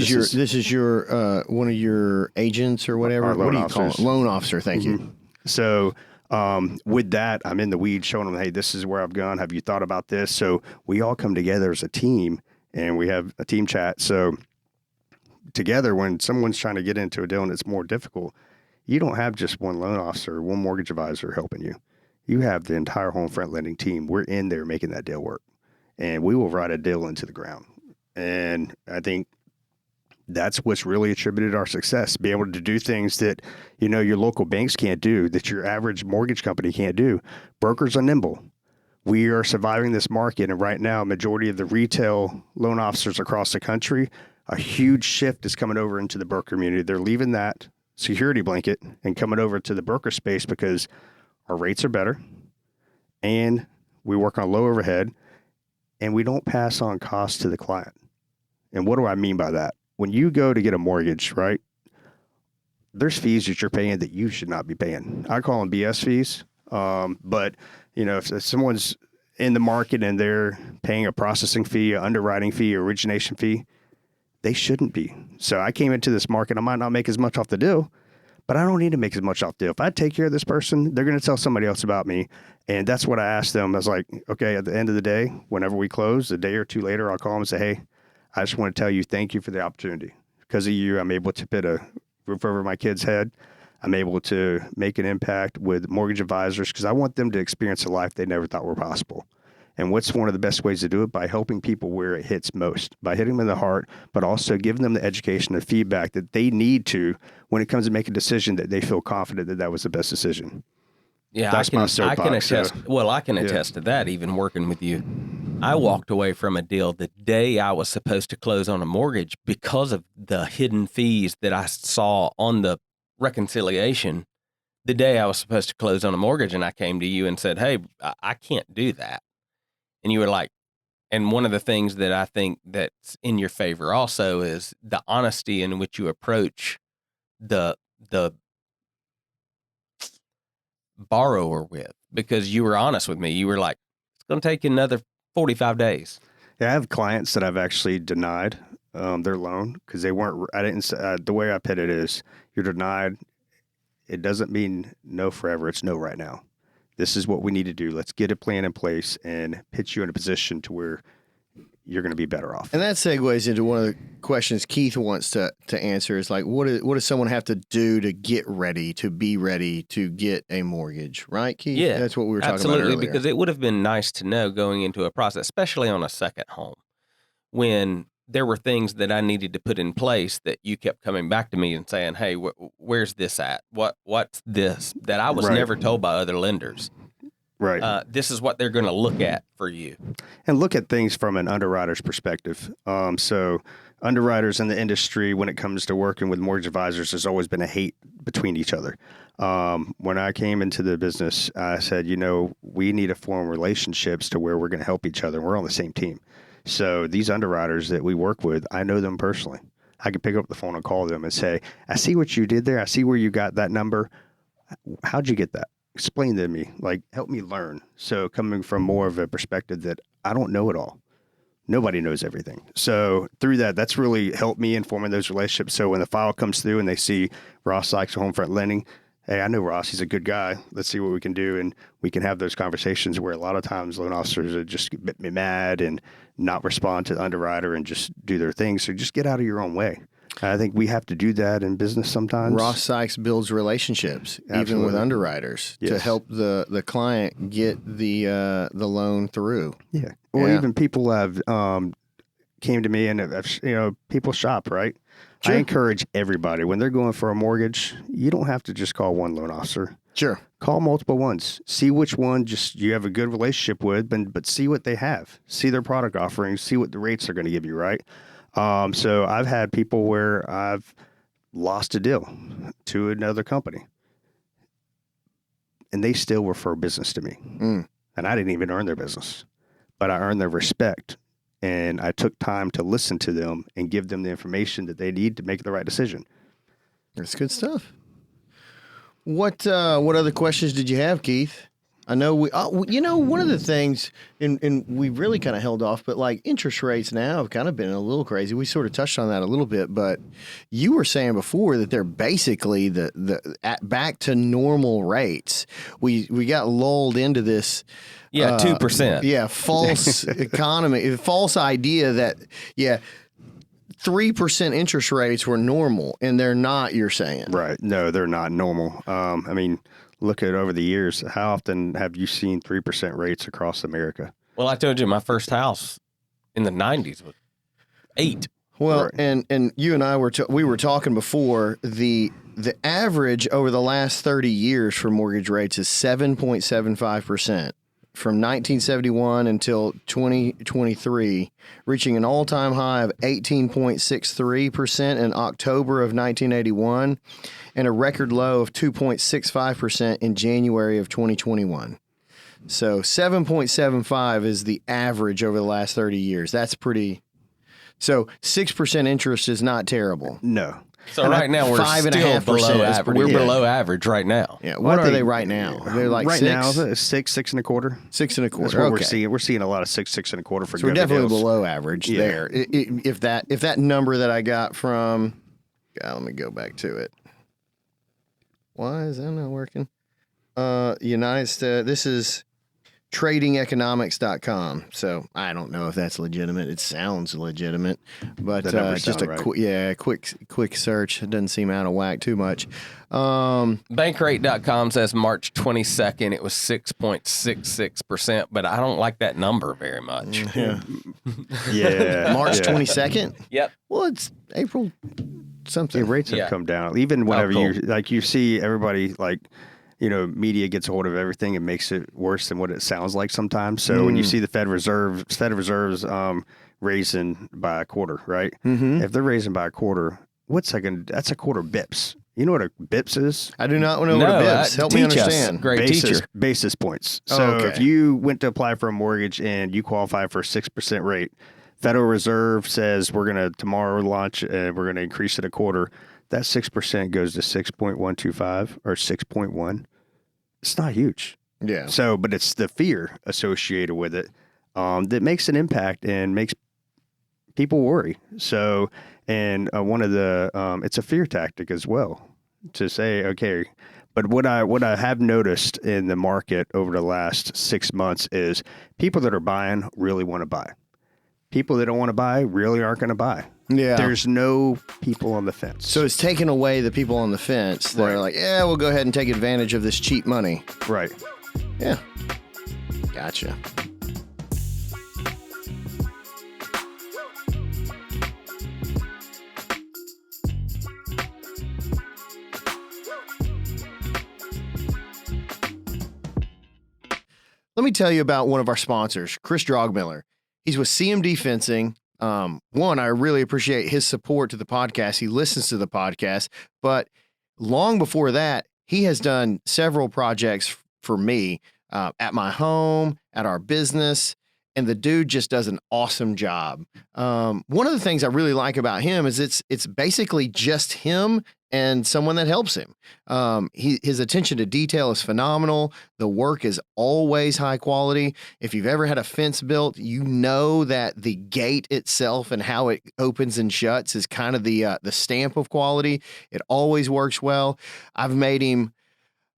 is your one of your agents or whatever. Our loan what do you officers. call it? Loan officer. Thank you. So, with that, I'm in the weeds showing them, hey, this is where I've gone. Have you thought about this? So we all come together as a team and we have a team chat. So together, when someone's trying to get into a deal and it's more difficult, you don't have just one loan officer, one mortgage advisor helping you. You have the entire Homefront Lending team. We're in there making that deal work, and we will ride a deal into the ground. And I think that's what's really attributed our success, be able to do things that, your local banks can't do, that your average mortgage company can't do. Brokers are nimble. We are surviving this market, and right now, majority of the retail loan officers across the country, a huge shift is coming over into the broker community. They're leaving that security blanket and coming over to the broker space because our rates are better and we work on low overhead and we don't pass on costs to the client. And what do I mean by that? When you go to get a mortgage, right, there's fees that you're paying that you should not be paying. I call them BS fees. But if someone's in the market and they're paying a processing fee, an underwriting fee, origination fee, they shouldn't be. So I came into this market. I might not make as much off the deal, but I don't need to make as much off the deal. If I take care of this person, they're going to tell somebody else about me. And that's what I asked them. I was like, okay, at the end of the day, whenever we close, a day or two later, I'll call them and say, hey, I just want to tell you, thank you for the opportunity. Because of you, I'm able to put a roof over my kid's head. I'm able to make an impact with mortgage advisors because I want them to experience a life they never thought were possible. And what's one of the best ways to do it? By helping people where it hits most, by hitting them in the heart, but also giving them the education and feedback that they need to when it comes to make a decision that they feel confident that that was the best decision. Yeah, That's my soapbox. I can attest. Well, I can attest to that. Even working with you, I walked away from a deal the day I was supposed to close on a mortgage because of the hidden fees that I saw on the reconciliation. The day I was supposed to close on a mortgage, and I came to you and said, "Hey, I can't do that." And you were like, And one of the things that I think that's in your favor also is the honesty in which you approach the borrower with, because you were honest with me. You were like, it's going to take you another 45 days. Yeah, I have clients that I've actually denied their loan because they weren't. I didn't. The way I put it is, you're denied. It doesn't mean no forever. It's no right now. This is what we need to do. Let's get a plan in place and put you in a position to where you're going to be better off. And that segues into one of the questions Keith wants to answer is like, what does someone have to do to get ready, to be ready to get a mortgage, right, Keith? Yeah, that's what we were talking about absolutely, earlier. because it would have been nice to know going into a process, especially on a second home, when there were things that I needed to put in place that you kept coming back to me and saying, hey, where's this at? What's this that I was never told by other lenders? Right. This is what they're going to look at for you. And look at things from an underwriter's perspective. So underwriters in the industry, when it comes to working with mortgage advisors, there's always been a hate between each other. When I came into the business, I said, we need to form relationships to where we're going to help each other. We're on the same team. So these underwriters that we work with, I know them personally. I can pick up the phone and call them and say, I see what you did there. I see where you got that number. How'd you get that? Explain to me, like, help me learn. So coming from more of a perspective that I don't know it all. Nobody knows everything. So through that, that's really helped me in forming those relationships. So when the file comes through and they see Ross Sykes of Homefront Lending, hey, I know Ross, he's a good guy. Let's see what we can do. And we can have those conversations where a lot of times loan officers are just get me mad and not respond to the underwriter and just do their thing. So just get out of your own way. I think we have to do that in business sometimes. Ross Sykes builds relationships, even with underwriters, to help the client get the loan through. Yeah. Or even people have came to me and, people shop, right? Sure. I encourage everybody, when they're going for a mortgage, you don't have to just call one loan officer. Sure. Call multiple ones. See which one you have a good relationship with, but see what they have. See their product offerings. See what the rates are going to give you, right? So I've had people where I've lost a deal to another company, and they still refer business to me. And I didn't even earn their business, but I earned their respect, and I took time to listen to them and give them the information that they need to make the right decision. That's good stuff. What other questions did you have, Keith? I know one of the things, and we really kind of held off, but like interest rates now have kind of been a little crazy. We sort of touched on that a little bit, but you were saying before that they're basically back to normal rates. We got lulled into this. Yeah, 2%. Yeah, false economy, false idea that 3% interest rates were normal, and they're not. You're saying, right? No, they're not normal. Look at over the years, how often have you seen 3% rates across America? Well, I told you my first house in the 90s was 8. Well, right. and you and I we were talking before, the average over the last 30 years for mortgage rates is 7.75%. From 1971 until 2023, reaching an all-time high of 18.63% in October of 1981 and a record low of 2.65% in January of 2021. So 7.75 is the average over the last 30 years. That's pretty. So 6% interest is not terrible. No. So right now we're 5.5% below average. We're below average right now. Yeah. What are they right now? They're like right 6? now 6.25. 6.25. That's what we're seeing. We're seeing a lot of 6.25 for. So we're definitely deals. below average there. If that number that I got from, let me go back to it. Why is that not working? United States. This is tradingeconomics.com. So I don't know if that's legitimate. It sounds legitimate, but just a quick search. It doesn't seem out of whack too much. Bankrate.com says March 22nd it was 6.66%, but I don't like that number very much. Yeah. March 22nd? Yep. Well, it's April something. Yeah, rates have come down. Even whenever you see everybody media gets a hold of everything and makes it worse than what it sounds like sometimes. So when you see the Fed Reserve's raising by a quarter, right? Mm-hmm. If they're raising by a quarter, that's a quarter bips. You know what a BIPS is? I do not know what a BIPS. Help me teach us. understand. Great teacher. Basis points. So okay. if you went to apply for a mortgage and you qualify for a 6% rate, Federal Reserve says we're going to tomorrow launch and we're going to increase it a quarter. That 6% goes to 6.125 or 6.1. It's not huge. Yeah. So, but it's the fear associated with it that makes an impact and makes people worry. So, and one of the, it's a fear tactic as well to say, okay, but what I have noticed in the market over the last 6 months is people that are buying really want to buy. People that don't want to buy really aren't going to buy. Yeah. There's no people on the fence. So it's taking away the people on the fence that are like, yeah, we'll go ahead and take advantage of this cheap money. Right. Yeah. Gotcha. Let me tell you about one of our sponsors, Chris Drogmiller. He's with CMD Fencing. One, I really appreciate his support to the podcast. He listens to the podcast, but long before that, he has done several projects for me at my home, at our business, and the dude just does an awesome job. One of the things I really like about him is it's basically just him and someone that helps him. His attention to detail is phenomenal. The work is always high quality. If you've ever had a fence built, you know that the gate itself and how it opens and shuts is kind of the stamp of quality. It always works well. I've made him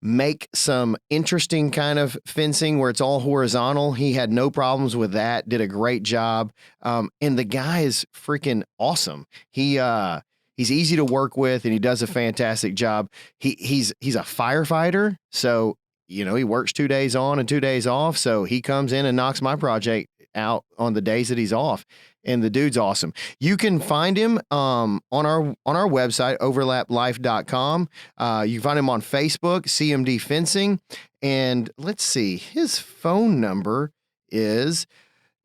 make some interesting kind of fencing where it's all horizontal. He had no problems with that, did a great job. And the guy is freaking awesome. He's easy to work with and he does a fantastic job. He's a firefighter. So, you know, he works 2 days on and 2 days off. So he comes in and knocks my project out on the days that he's off. And the dude's awesome. You can find him on our website, overlaplife.com. You can find him on Facebook, CMD Fencing. And let's see, his phone number is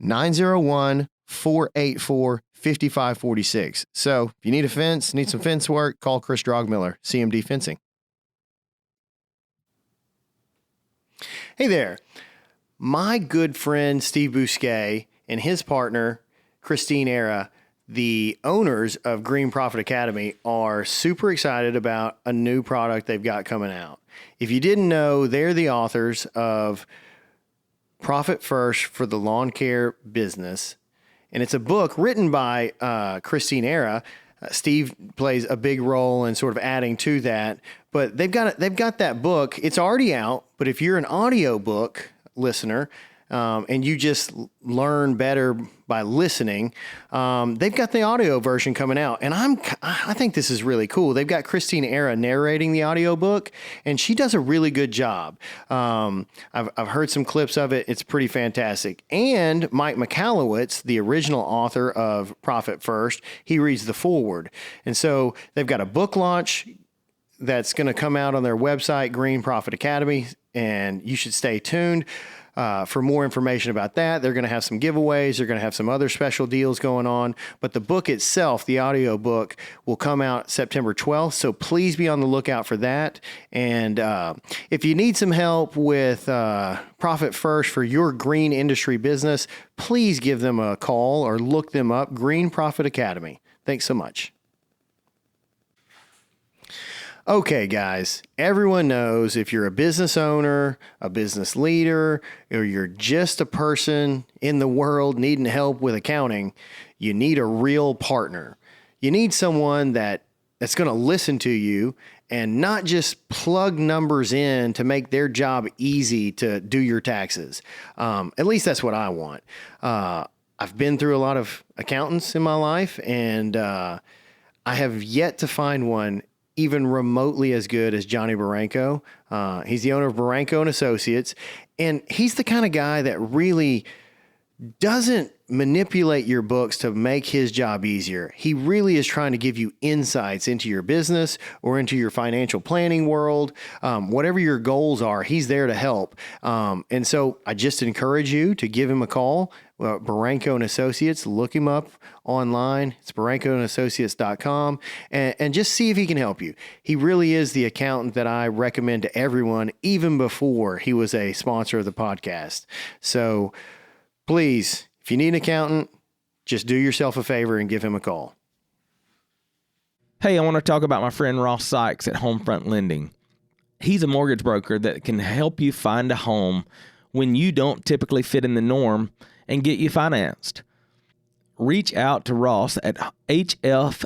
901-484-5546. So if you need a fence, need some fence work, call Chris Drogmiller, CMD Fencing. Hey there. My good friend Steve Bousquet and his partner, Christine Era, the owners of Green Profit Academy, are super excited about a new product they've got coming out. If you didn't know, they're the authors of Profit First for the Lawn Care Business. And it's a book written by Christine Era. Steve plays a big role in sort of adding to that. But they've got that book. It's already out. But if you're an audiobook listener and you just learn better by listening, they've got the audio version coming out. And I think this is really cool. They've got Christine Era narrating the audiobook, and she does a really good job. I've heard some clips of it. It's pretty fantastic. And Mike Michalowicz, the original author of Profit First, he reads the foreword. And so they've got a book launch that's going to come out on their website, Green Profit Academy, and you should stay tuned for more information about that. They're going to have some giveaways. They're going to have some other special deals going on. But the book itself, the audio book, will come out September 12th. So please be on the lookout for that. And if you need some help with Profit First for your green industry business, please give them a call or look them up, Green Profit Academy. Thanks so much. Okay, guys, everyone knows if you're a business owner, a business leader, or you're just a person in the world needing help with accounting, you need a real partner. You need someone that's going to listen to you and not just plug numbers in to make their job easy to do your taxes. At least that's what I want. I've been through a lot of accountants in my life, and I have yet to find one even remotely as good as Johnny Baranko. He's the owner of Baranko and Associates, and he's the kind of guy that really doesn't manipulate your books to make his job easier. He really is trying to give you insights into your business or into your financial planning world. Whatever your goals are, he's there to help. And so I just encourage you to give him a call. Barranco and Associates, look him up online. It's barrancoandassociates.com and just see if he can help you. He really is the accountant that I recommend to everyone, even before he was a sponsor of the podcast. So please, if you need an accountant, just do yourself a favor and give him a call. Hey, I want to talk about my friend Ross Sykes at Homefront Lending. He's a mortgage broker that can help you find a home when you don't typically fit in the norm and get you financed. Reach out to Ross at hflend.com.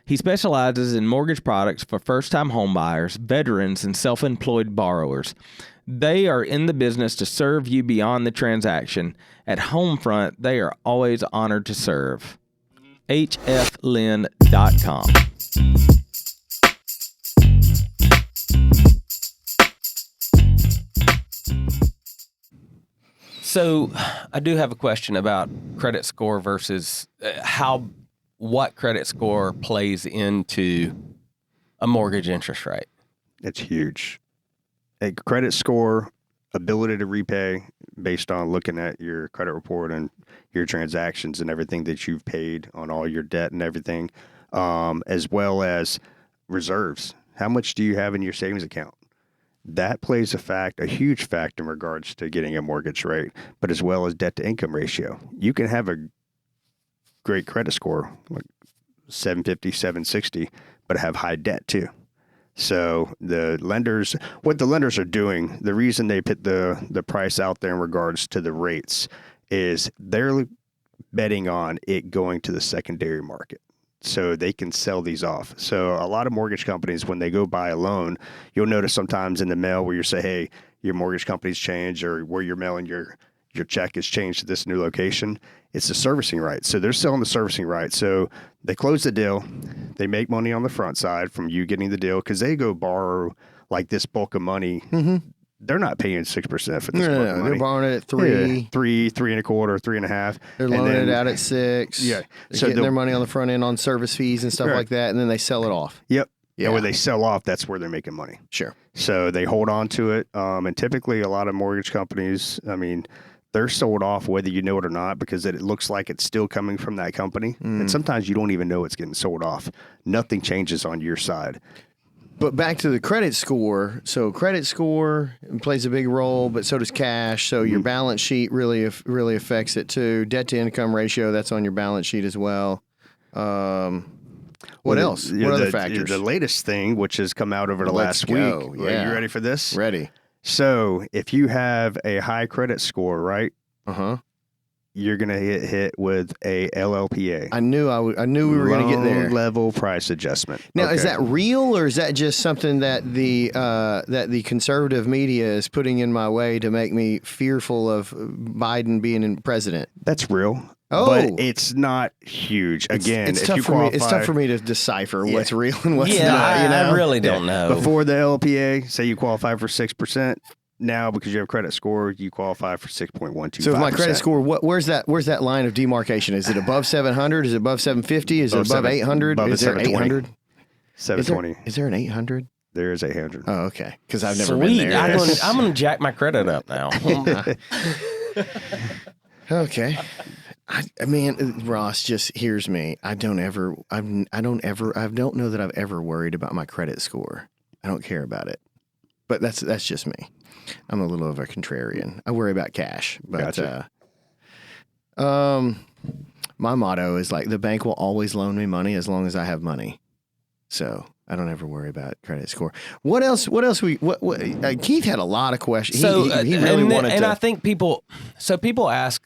He specializes in mortgage products for first-time homebuyers, veterans, and self-employed borrowers. They are in the business to serve you beyond the transaction. At Homefront, they are always honored to serve. hflend.com. So I do have a question about credit score versus what credit score plays into a mortgage interest rate. It's huge. A credit score, ability to repay based on looking at your credit report and your transactions and everything that you've paid on all your debt and everything, as well as reserves. How much do you have in your savings account? That plays a huge factor in regards to getting a mortgage rate, but as well as debt to income ratio. You can have a great credit score, like 750, 760, but have high debt too. So what the lenders are doing, the reason they put the price out there in regards to the rates is they're betting on it going to the secondary market, so they can sell these off. So a lot of mortgage companies, when they go buy a loan, you'll notice sometimes in the mail where you say, hey, your mortgage company's changed, or where you're mailing your check is changed to this new location. It's the servicing right. So they're selling the servicing right. So they close the deal. They make money on the front side from you getting the deal, because they go borrow like this bulk of money. Mm-hmm. They're not paying 6% for this bulk of money. They're borrowing it at 3. Yeah, 3, 3.25, 3.5. They're loaning it out at 6. Yeah. They're getting their money on the front end on service fees and stuff like that, and then they sell it off. Yep. Yeah. And when they sell off, that's where they're making money. Sure. So they hold on to it. And typically a lot of mortgage companies, they're sold off whether you know it or not, because it looks like it's still coming from that company. And sometimes you don't even know it's getting sold off. Nothing changes on your side. But back to the credit score. So credit score plays a big role, but so does cash. So your balance sheet really affects it too. Debt to income ratio, that's on your balance sheet as well. What else? What other factors? The latest thing, which has come out over the last week. Yeah. Are you ready for this? Ready. So if you have a high credit score, right? You're going to get hit with a LLPA. I knew we were going to get there. Loan level price adjustment. Now, is that real, or is that just something that the conservative media is putting in my way to make me fearful of Biden being president? That's real. Oh. But it's not huge. Again, it's if tough you for qualify, me. It's tough for me to decipher what's real and what's not. I really don't know. Before the LLPA, say you qualify for 6%. Now, because you have a credit score, you qualify for 6.125%. So if my credit score, where's that line of demarcation? Is it above 700? Is it above 750? Is it above 800? Is there 800? 720. Is there an 800? There is 800. Oh, okay. Because I've never been there. I'm going to jack my credit up now. Okay. I mean, Ross, just here's me. I don't know that I've ever worried about my credit score. I don't care about it. But that's just me. I'm a little of a contrarian. I worry about cash. But Gotcha. my motto is like, the bank will always loan me money as long as I have money. So I don't ever worry about credit score. What else? Keith had a lot of questions. So he really wanted to. And I think people ask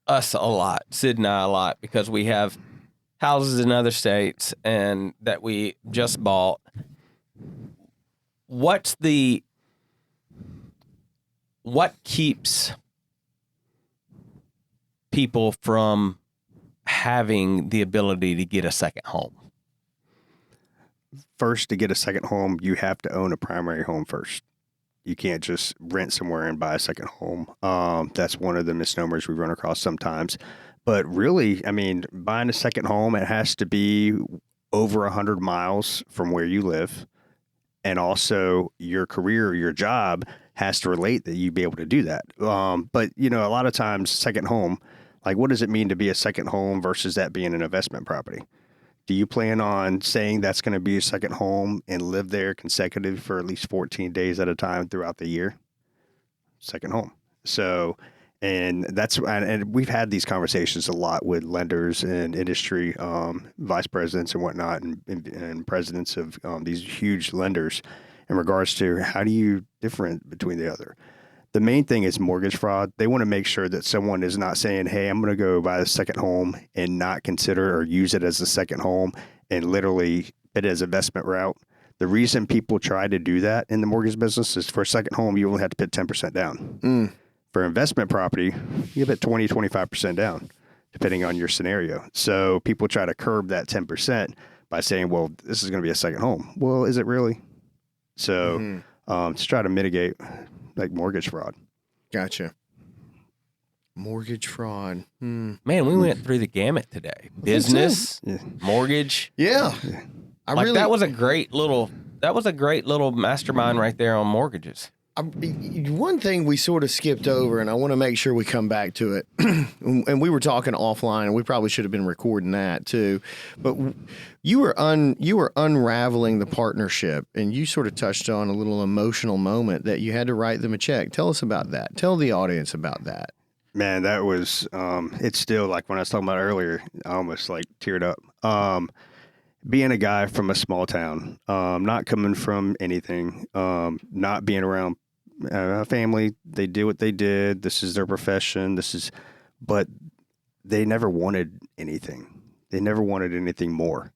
us a lot, Sid and I a lot, because we have houses in other states and that we just bought. What keeps people from having the ability to get a second home? First, to get a second home, you have to own a primary home first. You can't just rent somewhere and buy a second home. That's one of the misnomers we run across sometimes. But really, I mean, buying a second home, it has to be over 100 miles from where you live. And also your career, your job has to relate that you'd be able to do that. But, you know, a lot of times second home, like what does it mean to be a second home versus that being an investment property? Do you plan on saying that's going to be a second home and live there consecutive for at least 14 days at a time throughout the year? Second home. So, and we've had these conversations a lot with lenders and industry vice presidents and whatnot, and presidents of these huge lenders in regards to how do you different between the other. The main thing is mortgage fraud. They want to make sure that someone is not saying, hey, I'm going to go buy a second home and not consider or use it as a second home and literally it as an investment route. The reason people try to do that in the mortgage business is for a second home, you only have to put 10% down. For investment property, you put 20, 25% down, depending on your scenario. So people try to curb that 10% by saying, well, this is going to be a second home. Well, is it really? So to try to mitigate like mortgage fraud. Gotcha. Mortgage fraud. Man, we went through the gamut today. Business, mortgage. Yeah. That was a great little mastermind right there on mortgages. One thing we sort of skipped over, and I want to make sure we come back to it, and we were talking offline, and we probably should have been recording that too. But you were unraveling the partnership, and you sort of touched on a little emotional moment that you had to write them a check. Tell us about that. Tell the audience about that. Man, that was it's still like when I was talking about earlier, I almost like teared up. Being a guy from a small town, not coming from anything, not being around a family, they did what they did. This is their profession. But they never wanted anything. They never wanted anything more.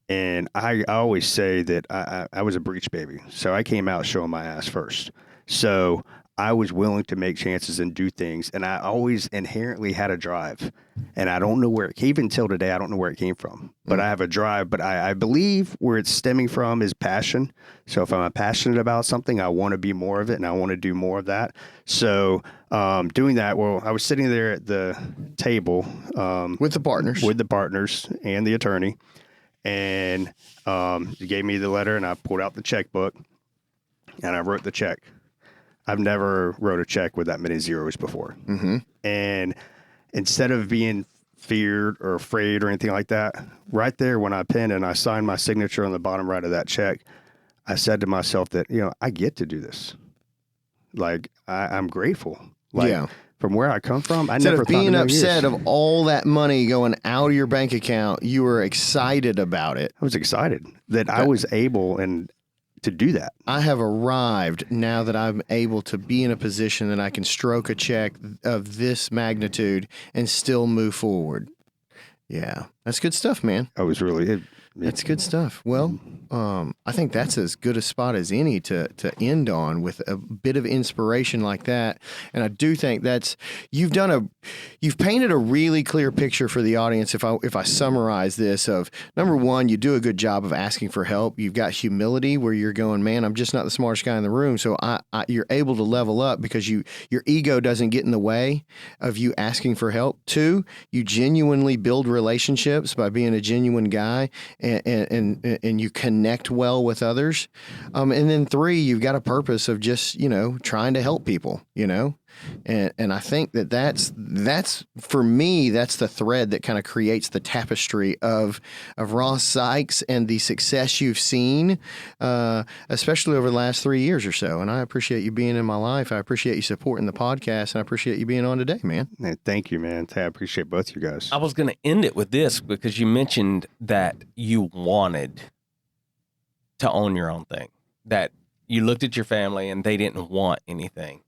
And I always say that I was a breech baby. So I came out showing my ass first. So I was willing to make chances and do things. And I always inherently had a drive. And I don't know where it came, even till today, I don't know where it came from. But I have a drive. But I believe where it's stemming from is passion. So if I'm passionate about something, I want to be more of it and I want to do more of that. So doing that, well, I was sitting there at the table with the partners and the attorney. And he gave me the letter and I pulled out the checkbook and I wrote the check. I've never wrote a check with that many zeros before. And instead of being feared or afraid or anything like that, right there when I penned and I signed my signature on the bottom right of that check, I said to myself that, you know, I get to do this. Like, I'm grateful. Like, from where I come from, I never thought being upset of all that money going out of your bank account, you were excited about it. I was excited that I was able to do that. I have arrived now that I'm able to be in a position that I can stroke a check of this magnitude and still move forward. Yeah, that's good stuff, man. I was really... That's good stuff. Well, I think that's as good a spot as any to end on with a bit of inspiration like that. And I do think you've painted a really clear picture for the audience. If I summarize this, of number one, you do a good job of asking for help. You've got humility where you're going, man, I'm just not the smartest guy in the room. So you're able to level up because your ego doesn't get in the way of you asking for help. Two, you genuinely build relationships by being a genuine guy. And you connect well with others. And then three, you've got a purpose of just, trying to help people, And I think that's for me, that's the thread that kind of creates the tapestry of Ross Sykes and the success you've seen, especially over the last 3 years or so. And I appreciate you being in my life. I appreciate you supporting the podcast, and I appreciate you being on today, man. Thank you, man. I appreciate both you guys. I was going to end it with this because you mentioned that you wanted to own your own thing, that you looked at your family and they didn't want anything.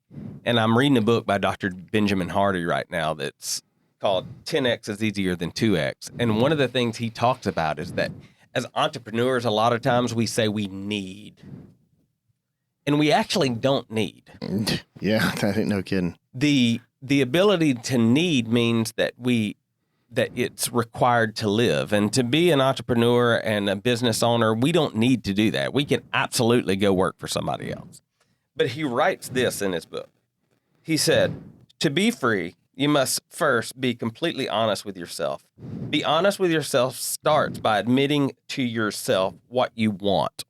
And I'm reading a book by Dr. Benjamin Hardy right now that's called 10X is Easier Than 2X. And one of the things he talks about is that as entrepreneurs, a lot of times we say we need, and we actually don't need. Yeah, I think no kidding. The ability to need means that it's required to live. And to be an entrepreneur and a business owner, we don't need to do that. We can absolutely go work for somebody else. But he writes this in his book. He said, to be free, you must first be completely honest with yourself. Be honest with yourself starts by admitting to yourself what you want.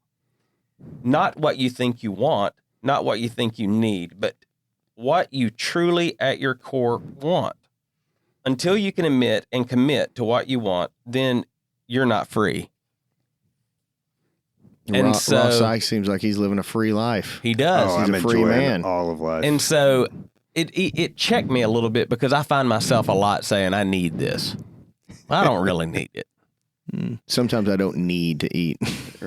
Not what you think you want, not what you think you need, but what you truly at your core want. Until you can admit and commit to what you want, then you're not free. And Ross Sykes seems like he's living a free life. He does. Oh, He's I'm a free enjoying man. all of life. And so it checked me a little bit because I find myself a lot saying, I need this. I don't really need it. Sometimes I don't need to eat.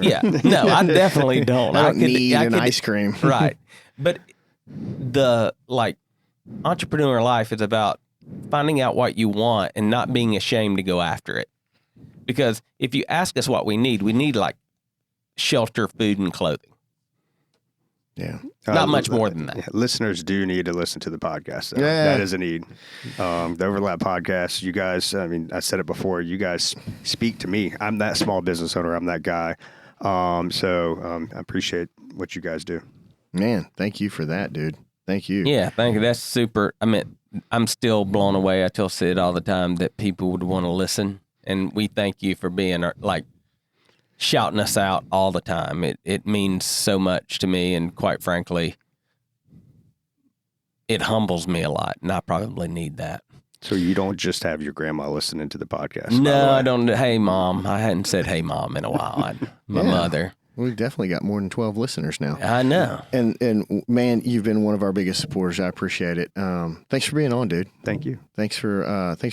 Yeah. No, I definitely don't. I don't need an ice cream. Right. But the entrepreneur life is about finding out what you want and not being ashamed to go after it. Because if you ask us what we need like shelter, food, and clothing. Yeah. Not much more than that. Yeah, listeners do need to listen to the podcast. Though. Yeah. That is a need. The Overlap podcast, you guys, I mean, I said it before, you guys speak to me. I'm that small business owner. I'm that guy. So I appreciate what you guys do. Man, thank you for that, dude. Thank you. Yeah, thank you. That's super. I mean, I'm still blown away. I tell Sid all the time that people would want to listen. And we thank you for being shouting us out all the time. It means so much to me, and quite frankly, it humbles me a lot, and I probably need that. So you don't just have your grandma listening to the podcast? No, I don't. Hey, Mom. I hadn't said hey, Mom in a while. My mother. We've definitely got more than 12 listeners now. I know. And man, you've been one of our biggest supporters. I appreciate it. Thanks for being on, dude. Thank you. Thanks for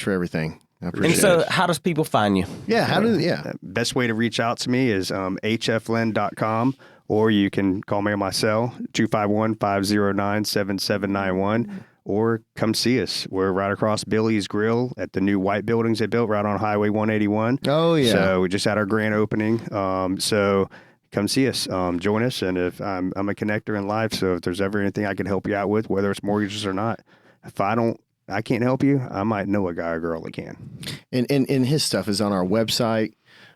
everything. I And appreciate so, it. how does people find you? Yeah, Best way to reach out to me is hflend.com, or you can call me on my cell, 251-509-7791, or come see us. We're right across Billy's Grill at the new white buildings they built right on Highway 181. Oh, yeah. So we just had our grand opening. So come see us, join us. And if I'm a connector in life, so if there's ever anything I can help you out with, whether it's mortgages or not, if I can't help you, I might know a guy or girl that can. And his stuff is on our website.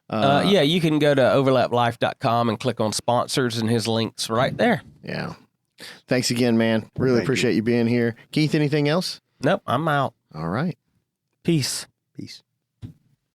Yeah, you can go to overlaplife.com and click on sponsors, and his link's right there. Yeah. Thanks again, man. Really appreciate you being here. Keith, anything else? Nope, I'm out. All right. Peace. Peace.